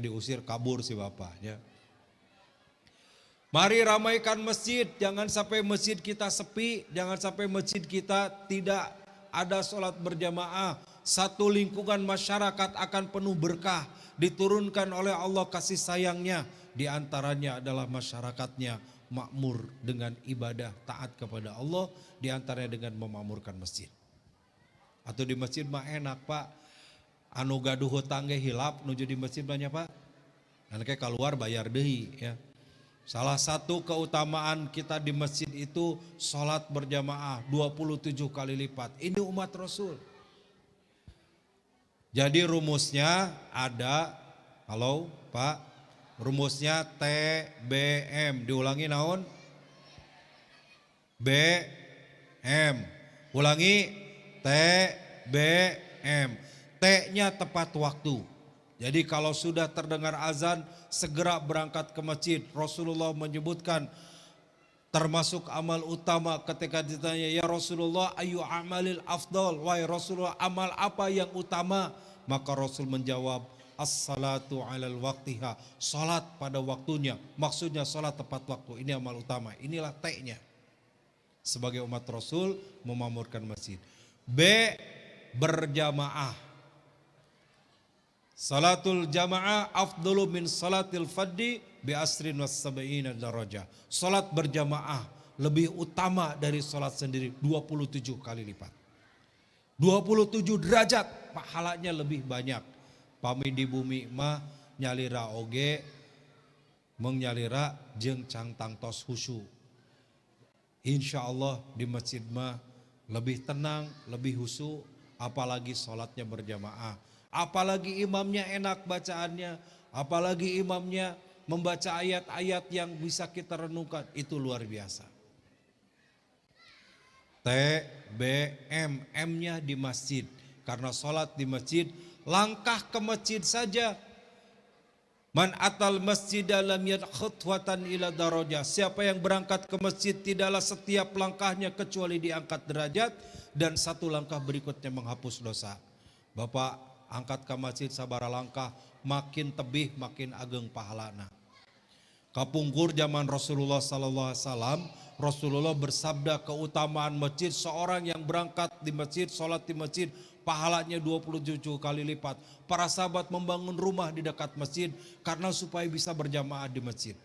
Diusir kabur si bapaknya. Mari ramaikan masjid, jangan sampai masjid kita sepi, jangan sampai masjid kita tidak ada sholat berjamaah. Satu lingkungan masyarakat akan penuh berkah, diturunkan oleh Allah kasih sayangnya. Di antaranya adalah masyarakatnya makmur dengan ibadah taat kepada Allah, di antaranya dengan memakmurkan masjid. Atau di masjid mah enak Pak, anu gaduh hutang ge hilap nuju di masjid banyak Pak. Nanti keluar bayar deui ya. Salah satu keutamaan kita di masjid itu sholat berjamaah 27 kali lipat. Ini umat Rasul. Jadi rumusnya ada, halo Pak, rumusnya TBM. Diulangi naon? BM. Ulangi, TBM. T-nya tepat waktu. Jadi kalau sudah terdengar azan, segera berangkat ke masjid. Rasulullah menyebutkan termasuk amal utama ketika ditanya, ya Rasulullah ayu amalil afdal, wahai Rasulullah amal apa yang utama? Maka Rasul menjawab, as-salatu alal waktiha, salat pada waktunya. Maksudnya salat tepat waktu, ini amal utama. Inilah T-nya. Sebagai umat Rasul memamurkan masjid. B, berjamaah. Salatul jamaah afdalu min salatil faddi bi asrin was sab'ina darajah. Salat berjamaah lebih utama dari salat sendiri 27 kali lipat. 27 derajat pahalanya lebih banyak. Pami di bumi mah nyalira oge mengyalira jeung cangtang tos husu. Insya Allah di masjid mah lebih tenang, lebih husu, apalagi salatnya berjamaah. Apalagi imamnya enak bacaannya, apalagi imamnya membaca ayat-ayat yang bisa kita renungkan, itu luar biasa. TBM, M-nya di masjid. Karena sholat di masjid, langkah ke masjid saja. Man atal masjid lam khutwatan ila darajah. Siapa yang berangkat ke masjid tidaklah setiap langkahnya kecuali diangkat derajat dan satu langkah berikutnya menghapus dosa. Bapak angkat ke masjid sabara langkah, makin tebih makin ageng pahalana. Kapungkur zaman Rasulullah sallallahu alaihi wasallam, Rasulullah bersabda keutamaan masjid, seorang yang berangkat di masjid, sholat di masjid, pahalanya 27 kali lipat. Para sahabat membangun rumah di dekat masjid karena supaya bisa berjamaah di masjid.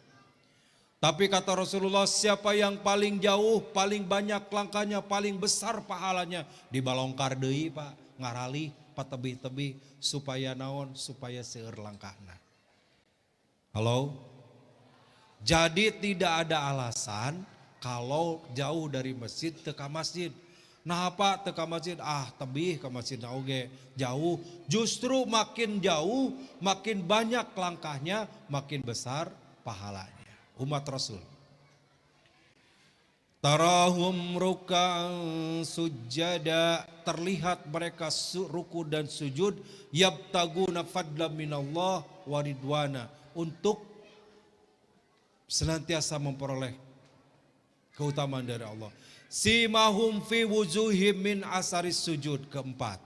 Tapi kata Rasulullah, siapa yang paling jauh, paling banyak langkahnya, paling besar pahalanya, dibalongkar deui Pak, ngarali patebih-tebih supaya naon, supaya seueur langkahna. Halo? Jadi tidak ada alasan kalau jauh dari masjid teka masjid. Nah apa teka masjid? Tebih ke masjid oge jauh. Justru makin jauh, makin banyak langkahnya, makin besar pahalanya. Umat Rasul. Tarahum ruk'an sujada, terlihat mereka ruku dan sujud, yabtaguna fadlan minallah wa ridwana, untuk senantiasa memperoleh keutamaan dari Allah. Simahum fi wujuhim min asaris sujud. Keempat.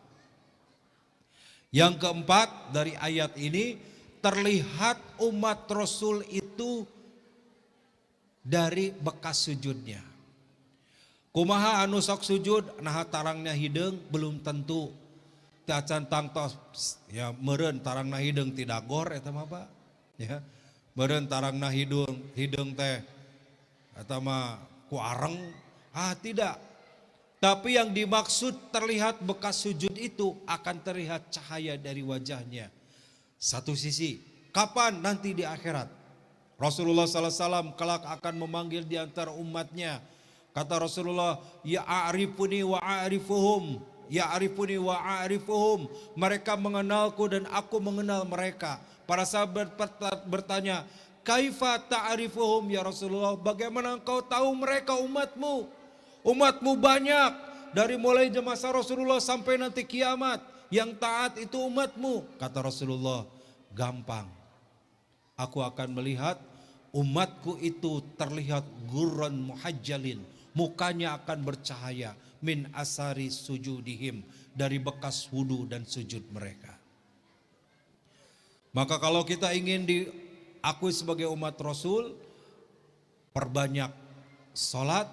Yang keempat dari ayat ini, terlihat umat Rasul itu dari bekas sujudnya. Kumaha anu sok sujud, nah tarangnya hidung belum tentu. Tacan tangtos ya meureun tarangna hidung tidak gor eta mah Pak. Ya. Meureun tarangna hidung teh eta mah ku areng. Tidak. Tapi yang dimaksud terlihat bekas sujud itu akan terlihat cahaya dari wajahnya. Satu sisi, kapan? Nanti di akhirat. Rasulullah SAW kelak akan memanggil di antara umatnya. Kata Rasulullah, ya a'rifuni wa a'rifuhum, ya a'rifuni wa a'rifuhum. Mereka mengenalku dan aku mengenal mereka. Para sahabat bertanya, kaifa ta'rifuhum ya Rasulullah? Bagaimana engkau tahu mereka umatmu? Umatmu banyak, dari mulai masa Rasulullah sampai nanti kiamat. Yang taat itu umatmu. Kata Rasulullah, gampang. Aku akan melihat umatku itu terlihat gurran muhajjalin, mukanya akan bercahaya, min asari sujudihim, dari bekas wudu dan sujud mereka. Maka kalau kita ingin diakui sebagai umat Rasul, perbanyak sholat,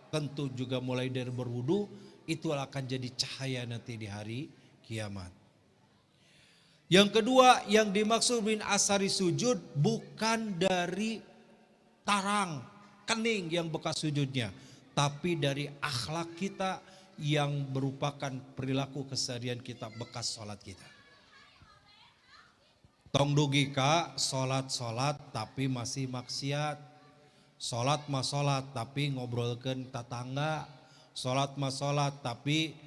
tentu juga mulai dari berwudu, itu akan jadi cahaya nanti di hari kiamat. Yang kedua, yang dimaksud min asari sujud bukan dari tarang, kening yang bekas sujudnya, tapi dari akhlak kita yang merupakan perilaku keseharian kita bekas sholat kita. Tong dugi ka sholat tapi masih maksiat, sholat mah sholat tapi ngobrolkeun tatangga, sholat mah sholat tapi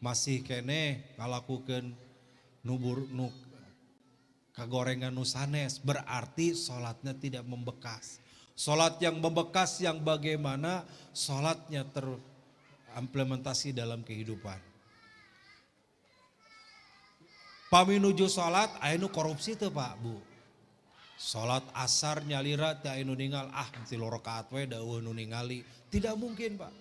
masih kene ngalakukeun nu kagorengan nu sanes, berarti sholatnya tidak membekas. Sholat yang membekas yang bagaimana sholatnya terimplementasi dalam kehidupan. Paminuju sholat anu korupsi tuh Pak Bu. Sholat asar nyalira teh anu ningal ti 3 rakaat we dawuh nu ningali. Tidak mungkin Pak.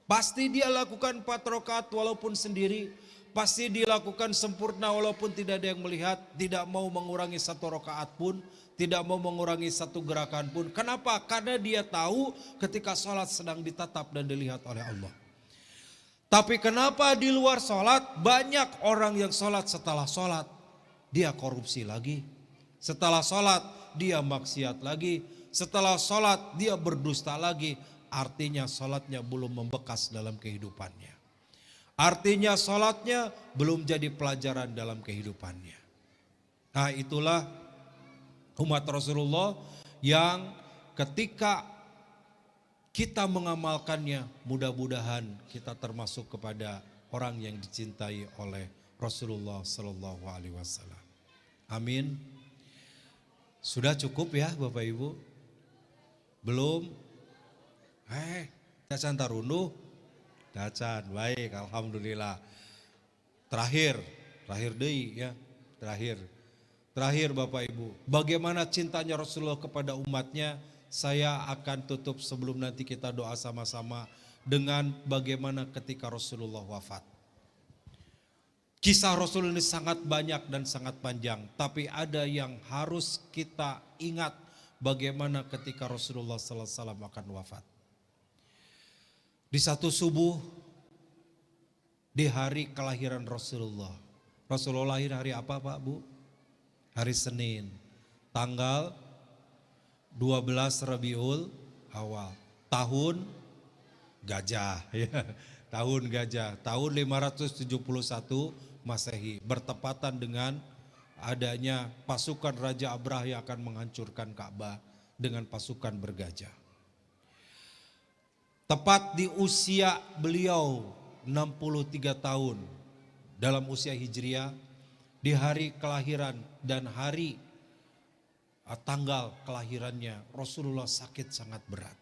Pasti dia lakukan 4 rakaat walaupun sendiri. Pasti dilakukan sempurna walaupun tidak ada yang melihat, tidak mau mengurangi 1 rakaat pun, tidak mau mengurangi 1 gerakan pun. Kenapa? Karena dia tahu ketika sholat sedang ditatap dan dilihat oleh Allah. Tapi kenapa di luar sholat banyak orang yang sholat setelah sholat dia korupsi lagi, setelah sholat dia maksiat lagi, setelah sholat dia berdusta lagi. Artinya sholatnya belum membekas dalam kehidupannya. Artinya sholatnya belum jadi pelajaran dalam kehidupannya. Nah itulah umat Rasulullah yang ketika kita mengamalkannya, mudah-mudahan kita termasuk kepada orang yang dicintai oleh Rasulullah Sallallahu Alaihi Wasallam. Amin. Sudah cukup ya Bapak Ibu? Belum? Cacan tarunduh? Dacan, baik, alhamdulillah. Terakhir deui ya, terakhir Bapak Ibu, bagaimana cintanya Rasulullah kepada umatnya. Saya akan tutup sebelum nanti kita doa sama-sama dengan bagaimana ketika Rasulullah wafat. Kisah Rasul ini sangat banyak dan sangat panjang, tapi ada yang harus kita ingat, bagaimana ketika Rasulullah sallallahu alaihi wasallam akan wafat. Di satu subuh, di hari kelahiran Rasulullah. Rasulullah lahir hari apa Pak Bu? Hari Senin, tanggal 12 Rabiul Awal, tahun gajah ya. Tahun gajah, tahun 571 Masehi, bertepatan dengan adanya pasukan Raja Abrah yang akan menghancurkan Ka'bah dengan pasukan bergajah. Tepat di usia beliau 63 tahun dalam usia Hijriah, di hari kelahiran dan hari tanggal kelahirannya Rasulullah sakit sangat berat.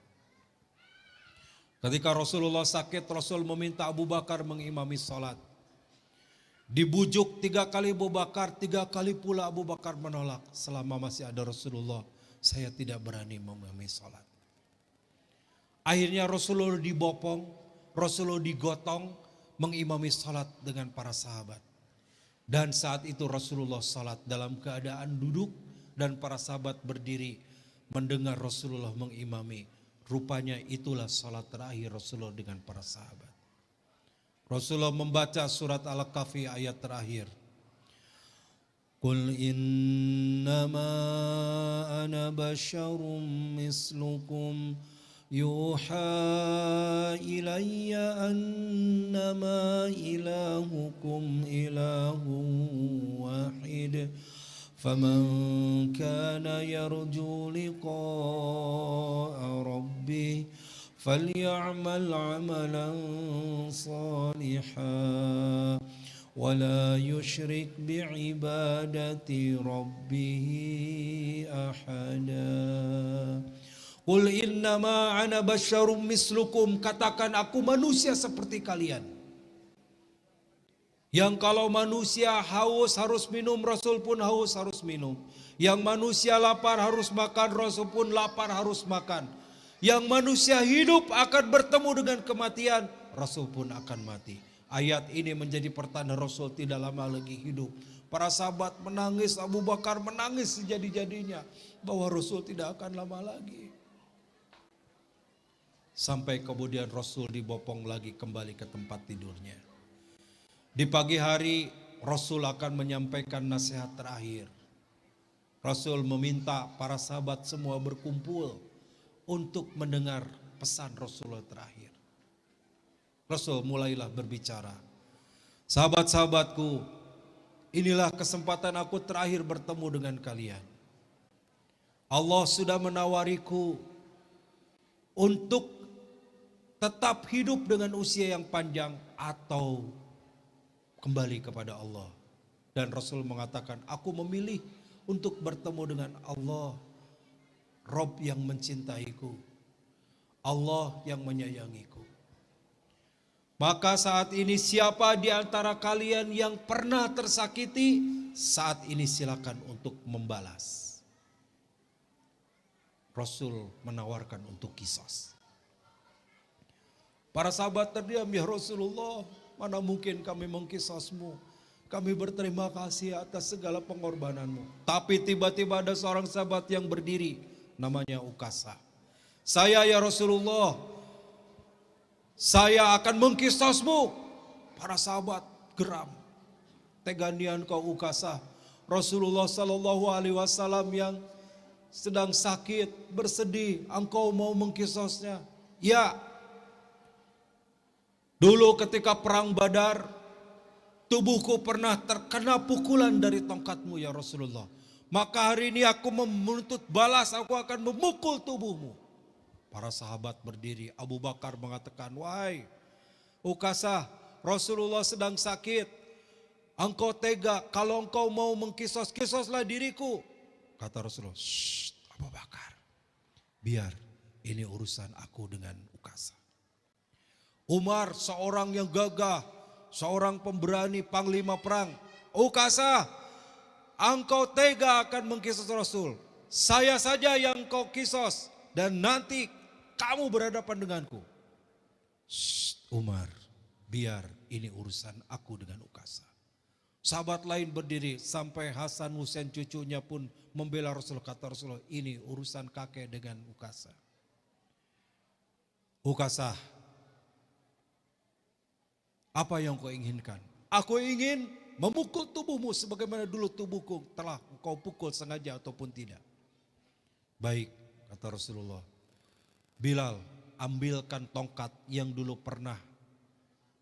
Ketika Rasulullah sakit, Rasul meminta Abu Bakar mengimami salat. Dibujuk 3 kali Abu Bakar, 3 kali pula Abu Bakar menolak. Selama masih ada Rasulullah, saya tidak berani mengimami salat. Akhirnya Rasulullah dibopong, Rasulullah digotong mengimami salat dengan para sahabat. Dan saat itu Rasulullah salat dalam keadaan duduk dan para sahabat berdiri mendengar Rasulullah mengimami. Rupanya itulah salat terakhir Rasulullah dengan para sahabat. Rasulullah membaca surat Al-Kahfi ayat terakhir. Qul innama ana basyarum mislukum yuha ilayya annama ilahukum ilahun wahid. فمن كان يرجو لقاء ربه فليعمل عملا صالحا ولا يشرك بعبادة ربه أحدا. Qul innama ana basyarum mislukum, katakan aku manusia seperti kalian. Yang kalau manusia haus harus minum, Rasul pun haus harus minum. Yang manusia lapar harus makan, Rasul pun lapar harus makan. Yang manusia hidup akan bertemu dengan kematian, Rasul pun akan mati. Ayat ini menjadi pertanda Rasul tidak lama lagi hidup. Para sahabat menangis, Abu Bakar menangis sejadi-jadinya bahwa Rasul tidak akan lama lagi. Sampai kemudian Rasul dibopong lagi kembali ke tempat tidurnya. Di pagi hari Rasul akan menyampaikan nasihat terakhir. Rasul meminta para sahabat semua berkumpul untuk mendengar pesan Rasulullah terakhir. Rasul mulailah berbicara. Sahabat-sahabatku, inilah kesempatan aku terakhir bertemu dengan kalian. Allah sudah menawariku untuk tetap hidup dengan usia yang panjang atau kembali kepada Allah. Dan Rasul mengatakan, aku memilih untuk bertemu dengan Allah, Rob yang mencintaiku, Allah yang menyayangiku. Maka saat ini siapa di antara kalian yang pernah tersakiti, saat ini silakan untuk membalas. Rasul menawarkan untuk kisos. Para sahabat terdiam, ya Rasulullah, mana mungkin kami mengkisasmu. Kami berterima kasih atas segala pengorbananmu. Tapi tiba-tiba ada seorang sahabat yang berdiri, namanya Ukasa. Saya ya Rasulullah, saya akan mengkisasmu. Para sahabat geram. Teganian kau Ukasa. Rasulullah Sallallahu Alaihi Wasallam yang sedang sakit, bersedih, engkau mau mengkisasnya? Ya. Dulu ketika perang Badar, tubuhku pernah terkena pukulan dari tongkatmu ya Rasulullah. Maka hari ini aku menuntut balas, aku akan memukul tubuhmu. Para sahabat berdiri, Abu Bakar mengatakan, wahai Ukasah, Rasulullah sedang sakit. Engkau tega, kalau engkau mau mengkisos, kisoslah diriku. Kata Rasulullah, shh Abu Bakar, biar ini urusan aku dengan Ukasah. Umar seorang yang gagah, seorang pemberani panglima perang. Ukasa, engkau tega akan mengkisos Rasul. Saya saja yang kau kisos dan nanti kamu berhadapan denganku. Umar, biar ini urusan aku dengan Ukasa. Sahabat lain berdiri sampai Hasan Husain cucunya pun membela Rasul. Kata Rasulullah, ini urusan kakek dengan Ukasa. Ukasa, apa yang kau inginkan? Aku ingin memukul tubuhmu sebagaimana dulu tubuhku telah kau pukul sengaja ataupun tidak. Baik, kata Rasulullah. Bilal, ambilkan tongkat yang dulu pernah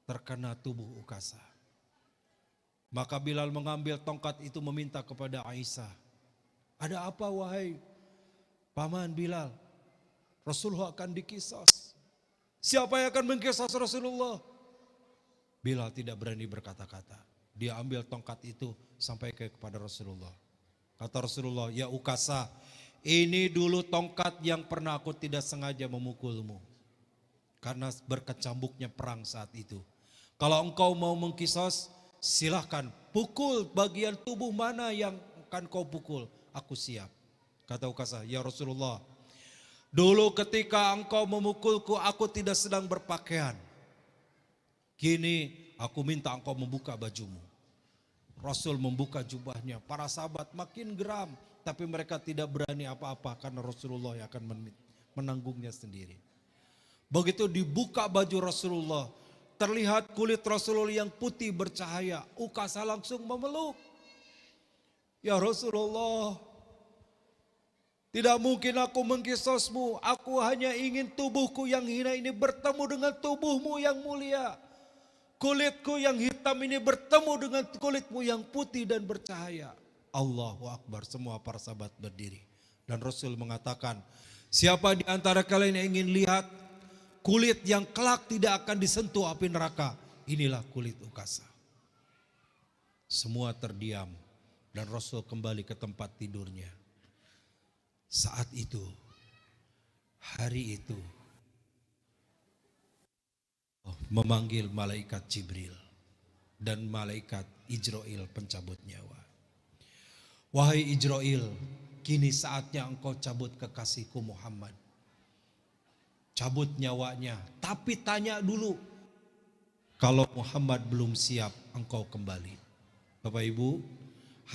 terkena tubuh Ukasa. Maka Bilal mengambil tongkat itu meminta kepada Aisyah. Ada apa wahai paman Bilal? Rasulullah akan dikisos. Siapa yang akan mengkisos Rasulullah? Bilal tidak berani berkata-kata. Dia ambil tongkat itu sampai kepada Rasulullah. Kata Rasulullah, ya Ukasa, ini dulu tongkat yang pernah aku tidak sengaja memukulmu. Karena berkecambuknya perang saat itu. Kalau engkau mau mengkisos, silahkan pukul bagian tubuh mana yang akan kau pukul. Aku siap. Kata Ukasa, ya Rasulullah, dulu ketika engkau memukulku aku tidak sedang berpakaian. Kini aku minta engkau membuka bajumu. Rasul membuka jubahnya. Para sahabat makin geram. Tapi mereka tidak berani apa-apa karena Rasulullah yang akan menanggungnya sendiri. Begitu dibuka baju Rasulullah, terlihat kulit Rasulullah yang putih bercahaya. Ukasa langsung memeluk. Ya Rasulullah, tidak mungkin aku mengkisosmu. Aku hanya ingin tubuhku yang hina ini bertemu dengan tubuhmu yang mulia. Kulitku yang hitam ini bertemu dengan kulitmu yang putih dan bercahaya. Allahu Akbar, semua para sahabat berdiri. Dan Rasul mengatakan, siapa di antara kalian yang ingin lihat kulit yang kelak tidak akan disentuh api neraka, inilah kulit Ukasa. Semua terdiam dan Rasul kembali ke tempat tidurnya. Saat itu, hari itu, memanggil malaikat Jibril dan malaikat Ijrail pencabut nyawa. Wahai Ijrail, kini saatnya engkau cabut kekasihku Muhammad. Cabut nyawanya, tapi tanya dulu. Kalau Muhammad belum siap, engkau kembali. Bapak Ibu,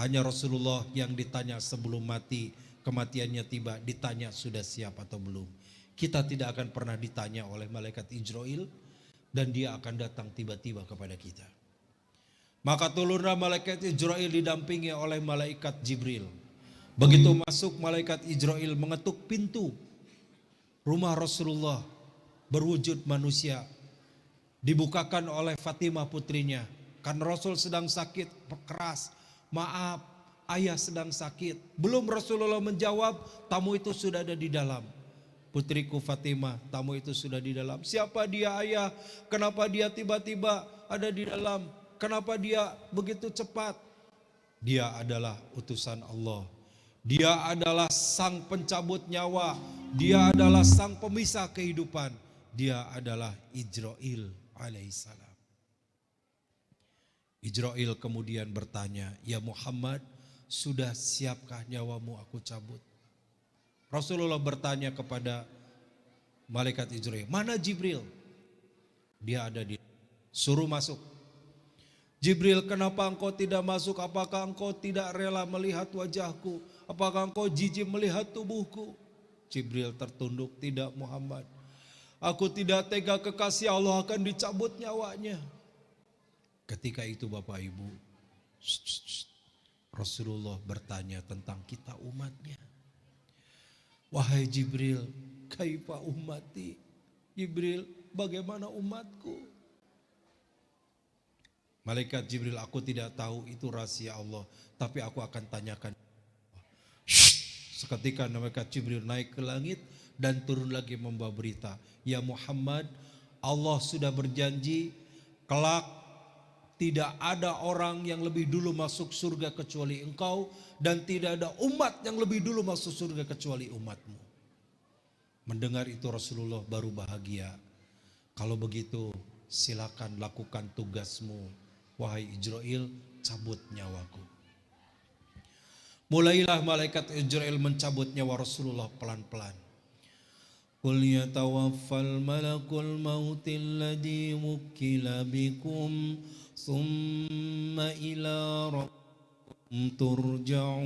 hanya Rasulullah yang ditanya sebelum mati, kematiannya tiba, ditanya sudah siap atau belum. Kita tidak akan pernah ditanya oleh malaikat Ijrail, dan dia akan datang tiba-tiba kepada kita. Maka turunlah malaikat Ijrail didampingi oleh malaikat Jibril. Begitu masuk, malaikat Ijrail mengetuk pintu rumah Rasulullah berwujud manusia. Dibukakan oleh Fatimah putrinya. Karena Rasul sedang sakit keras. Maaf, ayah sedang sakit. Belum Rasulullah menjawab, tamu itu sudah ada di dalam. Putriku Fatimah, tamu itu sudah di dalam. Siapa dia ayah? Kenapa dia tiba-tiba ada di dalam? Kenapa dia begitu cepat? Dia adalah utusan Allah. Dia adalah sang pencabut nyawa. Dia adalah sang pemisah kehidupan. Dia adalah Ijrail alaihissalam. Ijrail kemudian bertanya, ya Muhammad, sudah siapkah nyawamu aku cabut? Rasulullah bertanya kepada malaikat Ijrail, mana Jibril? Dia ada di, suruh masuk. Jibril, kenapa engkau tidak masuk? Apakah engkau tidak rela melihat wajahku? Apakah engkau jijik melihat tubuhku? Jibril tertunduk, tidak Muhammad. Aku tidak tega kekasih Allah akan dicabut nyawanya. Ketika itu Bapak Ibu, Rasulullah bertanya tentang kita umatnya. Wahai Jibril, kaifa ummati? Jibril, bagaimana umatku? Malaikat Jibril, aku tidak tahu, itu rahasia Allah, tapi aku akan tanyakan. Seketika malaikat Jibril naik ke langit dan turun lagi membawa berita. Ya Muhammad, Allah sudah berjanji kelak tidak ada orang yang lebih dulu masuk surga kecuali engkau, dan tidak ada umat yang lebih dulu masuk surga kecuali umatmu. Mendengar itu Rasulullah baru bahagia. Kalau begitu silakan lakukan tugasmu. Wahai Ijrail, cabut nyawaku. Mulailah malaikat Ijrail mencabut nyawa Rasulullah pelan-pelan. Qul yatawaffal malakul mautil ladzi wukkila bikum thumma ila rabbikum turja'un.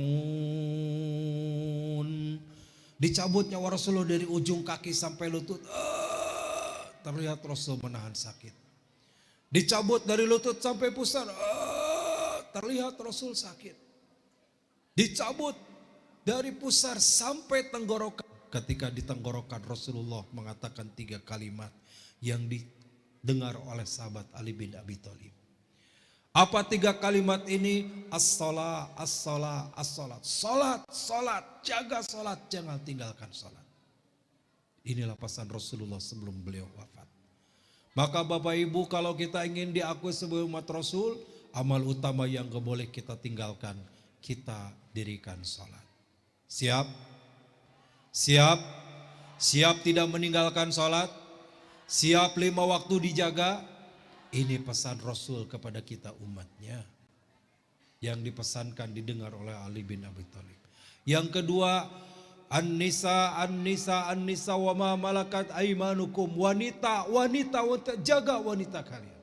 Dicabut nyawa Rasulullah dari ujung kaki sampai lutut. Terlihat Rasul menahan sakit. Dicabut dari lutut sampai pusar. Terlihat Rasul sakit. Dicabut dari pusar sampai tenggorokan. Ketika di tenggorokan Rasulullah mengatakan 3 kalimat yang didengar oleh sahabat Ali bin Abi Thalib. Apa 3 kalimat ini? As-shalah, as-shalah, as-shalat. Salat, salat, jaga salat, jangan tinggalkan salat. Inilah pesan Rasulullah sebelum beliau wafat. Maka Bapak Ibu, kalau kita ingin diakui sebagai umat Rasul, amal utama yang gak boleh kita tinggalkan, kita dirikan salat. Siap? Siap? Siap tidak meninggalkan salat? Siap 5 waktu dijaga? Ini pesan Rasul kepada kita umatnya, yang dipesankan didengar oleh Ali bin Abi Thalib. Yang kedua, An-nisa, an-nisa, an-nisa wa ma malakat aimanukum. Wanita, wanita, jaga wanita kalian.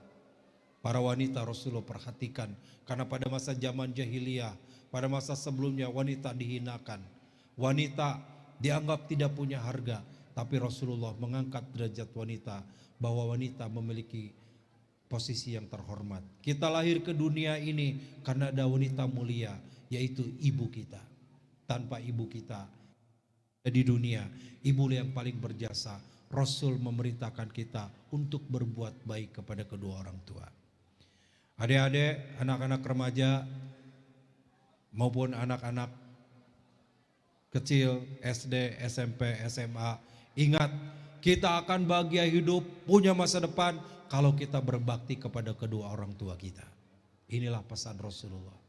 Para wanita Rasulullah perhatikan, karena pada masa zaman jahiliyah, pada masa sebelumnya wanita dihinakan. Wanita dianggap tidak punya harga, tapi Rasulullah mengangkat derajat wanita, bahwa wanita memiliki posisi yang terhormat. Kita lahir ke dunia ini karena ada wanita mulia, yaitu ibu kita. Tanpa ibu kita di dunia, ibu yang paling berjasa. Rasul memerintahkan kita untuk berbuat baik kepada kedua orang tua. Adik-adik, anak-anak remaja maupun anak-anak kecil, SD, SMP, SMA, ingat, kita akan bahagia hidup, punya masa depan kalau kita berbakti kepada kedua orang tua kita. Inilah pesan Rasulullah.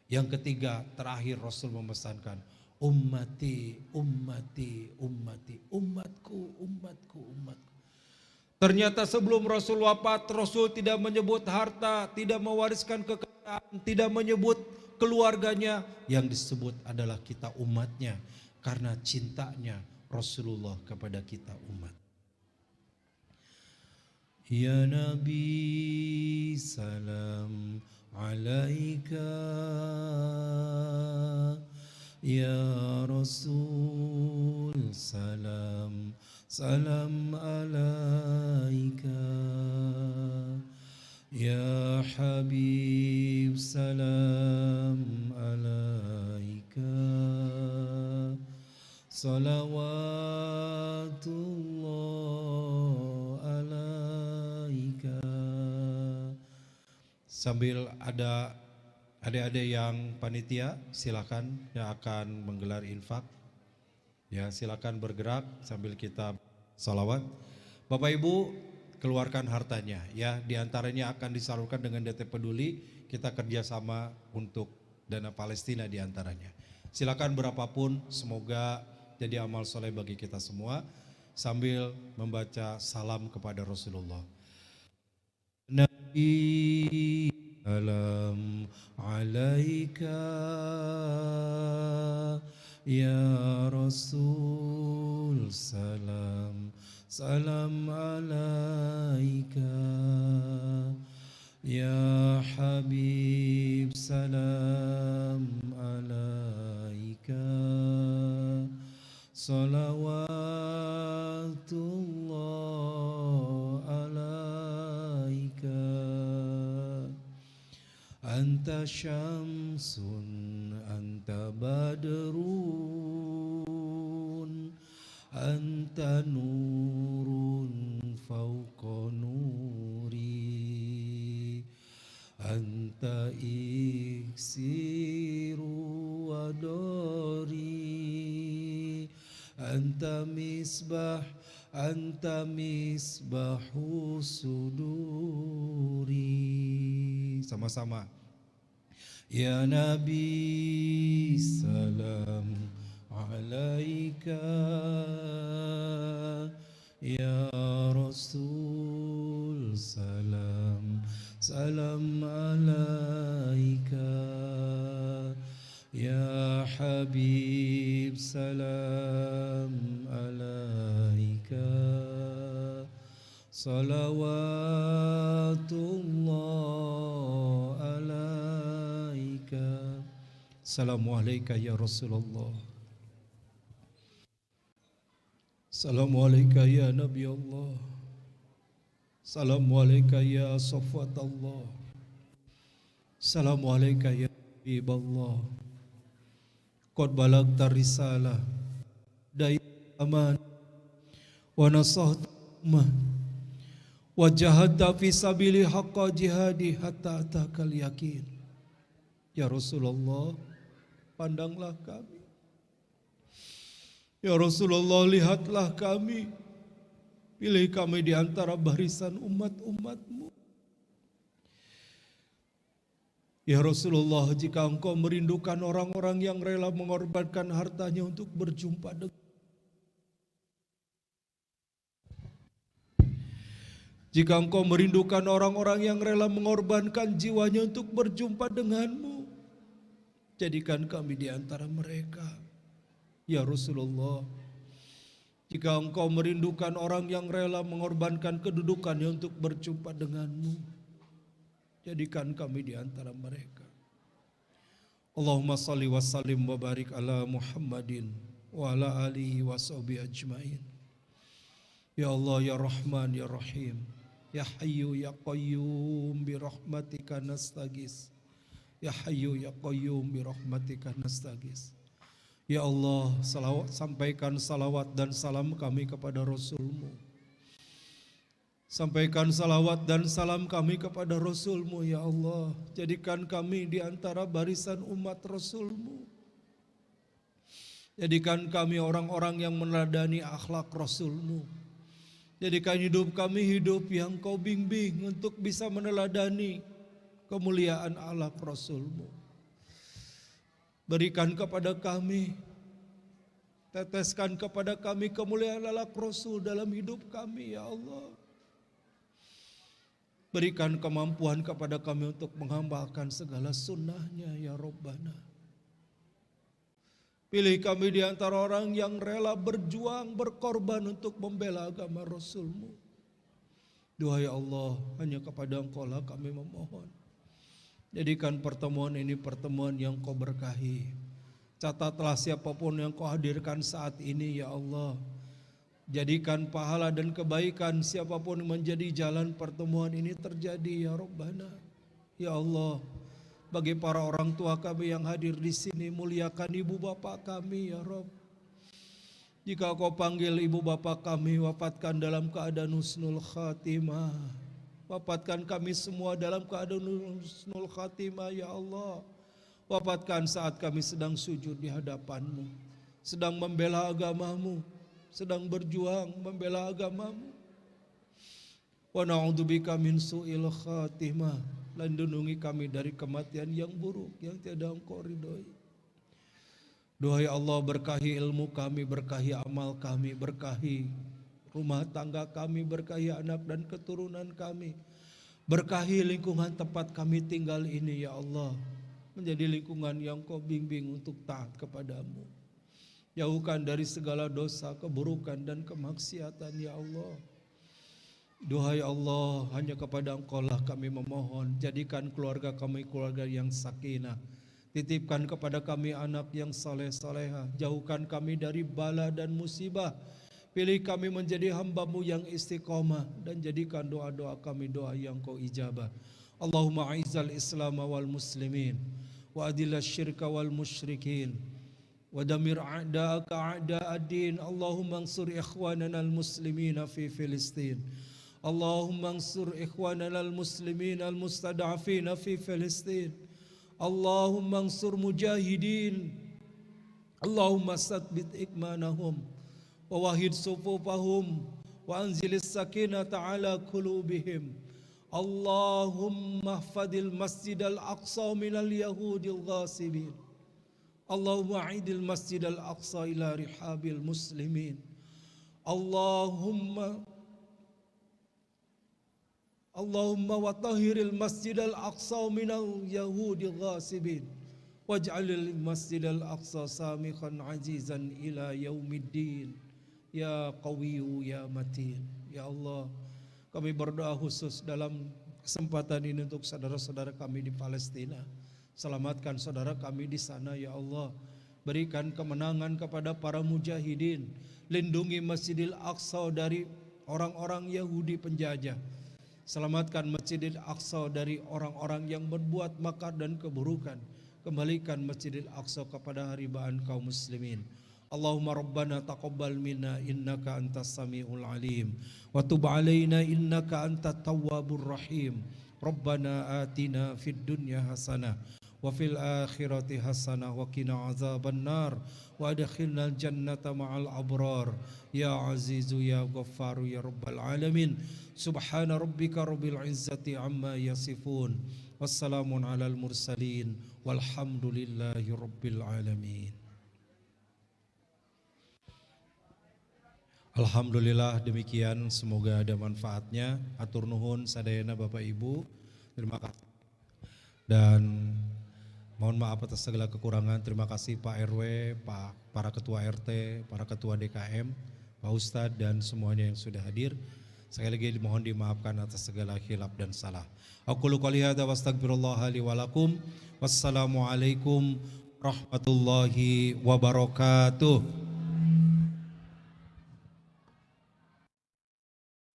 Yang ketiga, terakhir Rasul memesankan, ummati, ummati, ummati, umatku, umatku, umatku. Ternyata sebelum Rasul wafat, Rasul tidak menyebut harta, tidak mewariskan kekayaan, tidak menyebut keluarganya. Yang disebut adalah kita umatnya, karena cintanya Rasulullah kepada kita umat. Ya Nabi, salam alaika. Ya Rasul, salam, salam alaika. Ya Habib, salam alaika. Salawatullah alaika. Sambil ada adik-adik yang panitia, silakan yang akan menggelar infak. Ya, silakan bergerak sambil kita salawat. Bapak Ibu, keluarkan hartanya ya, diantaranya akan disalurkan dengan DT Peduli. Kita kerjasama untuk dana Palestina diantaranya. Silakan berapapun, semoga jadi amal soleh bagi kita semua, sambil membaca salam kepada Rasulullah. Nabi salam alaika, ya Rasul, salam, salam alaika. Ya Habib, salam alaika. Salawatullah alaika. Anta syamsun, anta badrun, anta nurun fauqa nuri, anta iksiru wadari, anta misbah, anta misbahu suduri. Sama-sama. Ya Nabi, salam alaika. Ya Rasul, salam salam alaika. Ya Habib salam alaika. Salawatullah alaika. Assalamualaikum ya Rasulullah. Assalamualaikum ya Nabi Allah. Assalamualaikum ya Safwat Allah. Assalamualaikum ya Habib Allah. Qad balagta risalah dai aman wa nasahta ummah wa jahadta fi sabili haqqa jihadi hatta atakal yakin. Ya Rasulullah, pandanglah kami. Ya Rasulullah, lihatlah kami. Pilih kami di antara barisan umat-umat-Mu. Ya Rasulullah, jika Engkau merindukan orang-orang yang rela mengorbankan hartanya untuk berjumpa dengan jika Engkau merindukan orang-orang yang rela mengorbankan jiwanya untuk berjumpa dengan-Mu, jadikan kami di antara mereka. Ya Rasulullah, jika Engkau merindukan orang yang rela mengorbankan kedudukannya untuk berjumpa dengan-Mu, jadikan kami di antara mereka. Allahumma salli wa sallim wa barik ala Muhammadin wa ala alihi wa sahbihi ajmain. Ya Allah, ya Rahman, ya Rahim, ya Hayyu, ya Qayyum, bi rahmatika nastagis. Ya Hayyu, ya Qayyum, bi rahmatika nastagis. Ya Allah, sampaikan salawat dan salam kami kepada Rasul-Mu. Sampaikan salawat dan salam kami kepada Rasul-Mu, ya Allah. Jadikan kami di antara barisan umat Rasul-Mu. Jadikan kami orang-orang yang meneladani akhlak Rasul-Mu. Jadikan hidup kami hidup yang Kau bimbing untuk bisa meneladani kemuliaan akhlak Rasul-Mu. Berikan kepada kami, teteskan kepada kami kemuliaan akhlak Rasul dalam hidup kami, ya Allah. Berikan kemampuan kepada kami untuk menghambakan segala sunnahnya, ya Rabbana. Pilih kami di antara orang yang rela berjuang, berkorban untuk membela agama Rasul-Mu. Duhai Allah, hanya kepada Engkau lah kami memohon. Jadikan pertemuan ini pertemuan yang Kau berkahi. Catatlah siapapun yang Kau hadirkan saat ini, ya Allah. Jadikan pahala dan kebaikan siapapun menjadi jalan pertemuan ini terjadi, ya Rabbana. Ya Allah, bagi para orang tua kami yang hadir di sini, muliakan ibu bapak kami, ya Rabb. Jika Kau panggil ibu bapak kami, wafatkan dalam keadaan husnul khatimah. Wafatkan kami semua dalam keadaan husnul khatimah, ya Allah. Wafatkan saat kami sedang sujud di hadapan-Mu, sedang membela agama-Mu, sedang berjuang membela agama-Mu. Wa na'udzubika min su'il khatimah. Lindungi kami dari kematian yang buruk yang tiada Engkau ridhoi. Duhai Allah, berkahi ilmu kami, berkahi amal kami, berkahi rumah tangga kami, berkahi anak dan keturunan kami, berkahi lingkungan tempat kami tinggal ini, ya Allah, menjadi lingkungan yang Kau bimbing untuk taat kepada-Mu. Jauhkan dari segala dosa, keburukan dan kemaksiatan, ya Allah. Duhai Allah, hanya kepada Engkau lah kami memohon. Jadikan keluarga kami keluarga yang sakinah. Titipkan kepada kami anak yang saleh-salehah. Jauhkan kami dari bala dan musibah. Pilih kami menjadi hamba-Mu yang istiqomah. Dan jadikan doa-doa kami doa yang Kau ijabah. Allahumma a'izzal islam wal muslimin, wa adilal syirka wal musyrikin, wa damir a'da'aka a'da'ad-din. Allahumma ansur ikhwanana al-muslimina fi Filistin. Allahumma ansur ikhwanana al-muslimina al-mustada'afina fi Filistin. Allahumma ansur mujahidin. Allahumma sabbit ikmanahum wa wahid sufufahum wa anzilis sakinata ala qulubihim. Allahumma hfadil masjidal aqsa minal yahudil ghasibin. Allahumma a'idil masjid al-aqsa ila rihabil muslimin. Allahumma Allahumma wa tahhiril masjidal aqsa minal yahudi ghasibin waj'alil masjidal aqsa samikhan azizan ila yaumiddin ya qawiyyu ya matin. Ya Allah, kami berdoa khusus dalam kesempatan ini untuk saudara-saudara kami di Palestina. Selamatkan saudara kami di sana ya Allah. Berikan kemenangan kepada para mujahidin. Lindungi Masjidil Aqsa dari orang-orang Yahudi penjajah. Selamatkan Masjidil Aqsa dari orang-orang yang berbuat makar dan keburukan. Kembalikan Masjidil Aqsa kepada haribaan kaum muslimin. Allahumma rabbana taqabbal minna innaka antas samiul alim wa tub alaina innaka antat tawwabur rahim. Rabbana atina fid dunya hasanah wa fil akhirati hasanah wa qina azaban nar wa adkhilnal jannata ma'al abrar ya azizu ya ghaffaru ya rabbal alamin. Subhana rabbika rabbil izzati amma yasifun wassalamun alal mursalin walhamdulillahi rabbil alamin. Alhamdulillah, demikian, semoga ada manfaatnya. Atur nuhun sadayana Bapak Ibu, terima kasih dan mohon maaf atas segala kekurangan. Terima kasih Pak RW, para ketua RT, para ketua DKM, Pak Ustadz dan semuanya yang sudah hadir. Sekali lagi mohon dimaafkan atas segala khilaf dan salah. Aqulu qouli hadza wa astaghfirullah li wa lakum. Wassalamualaikum warahmatullahi wabarakatuh.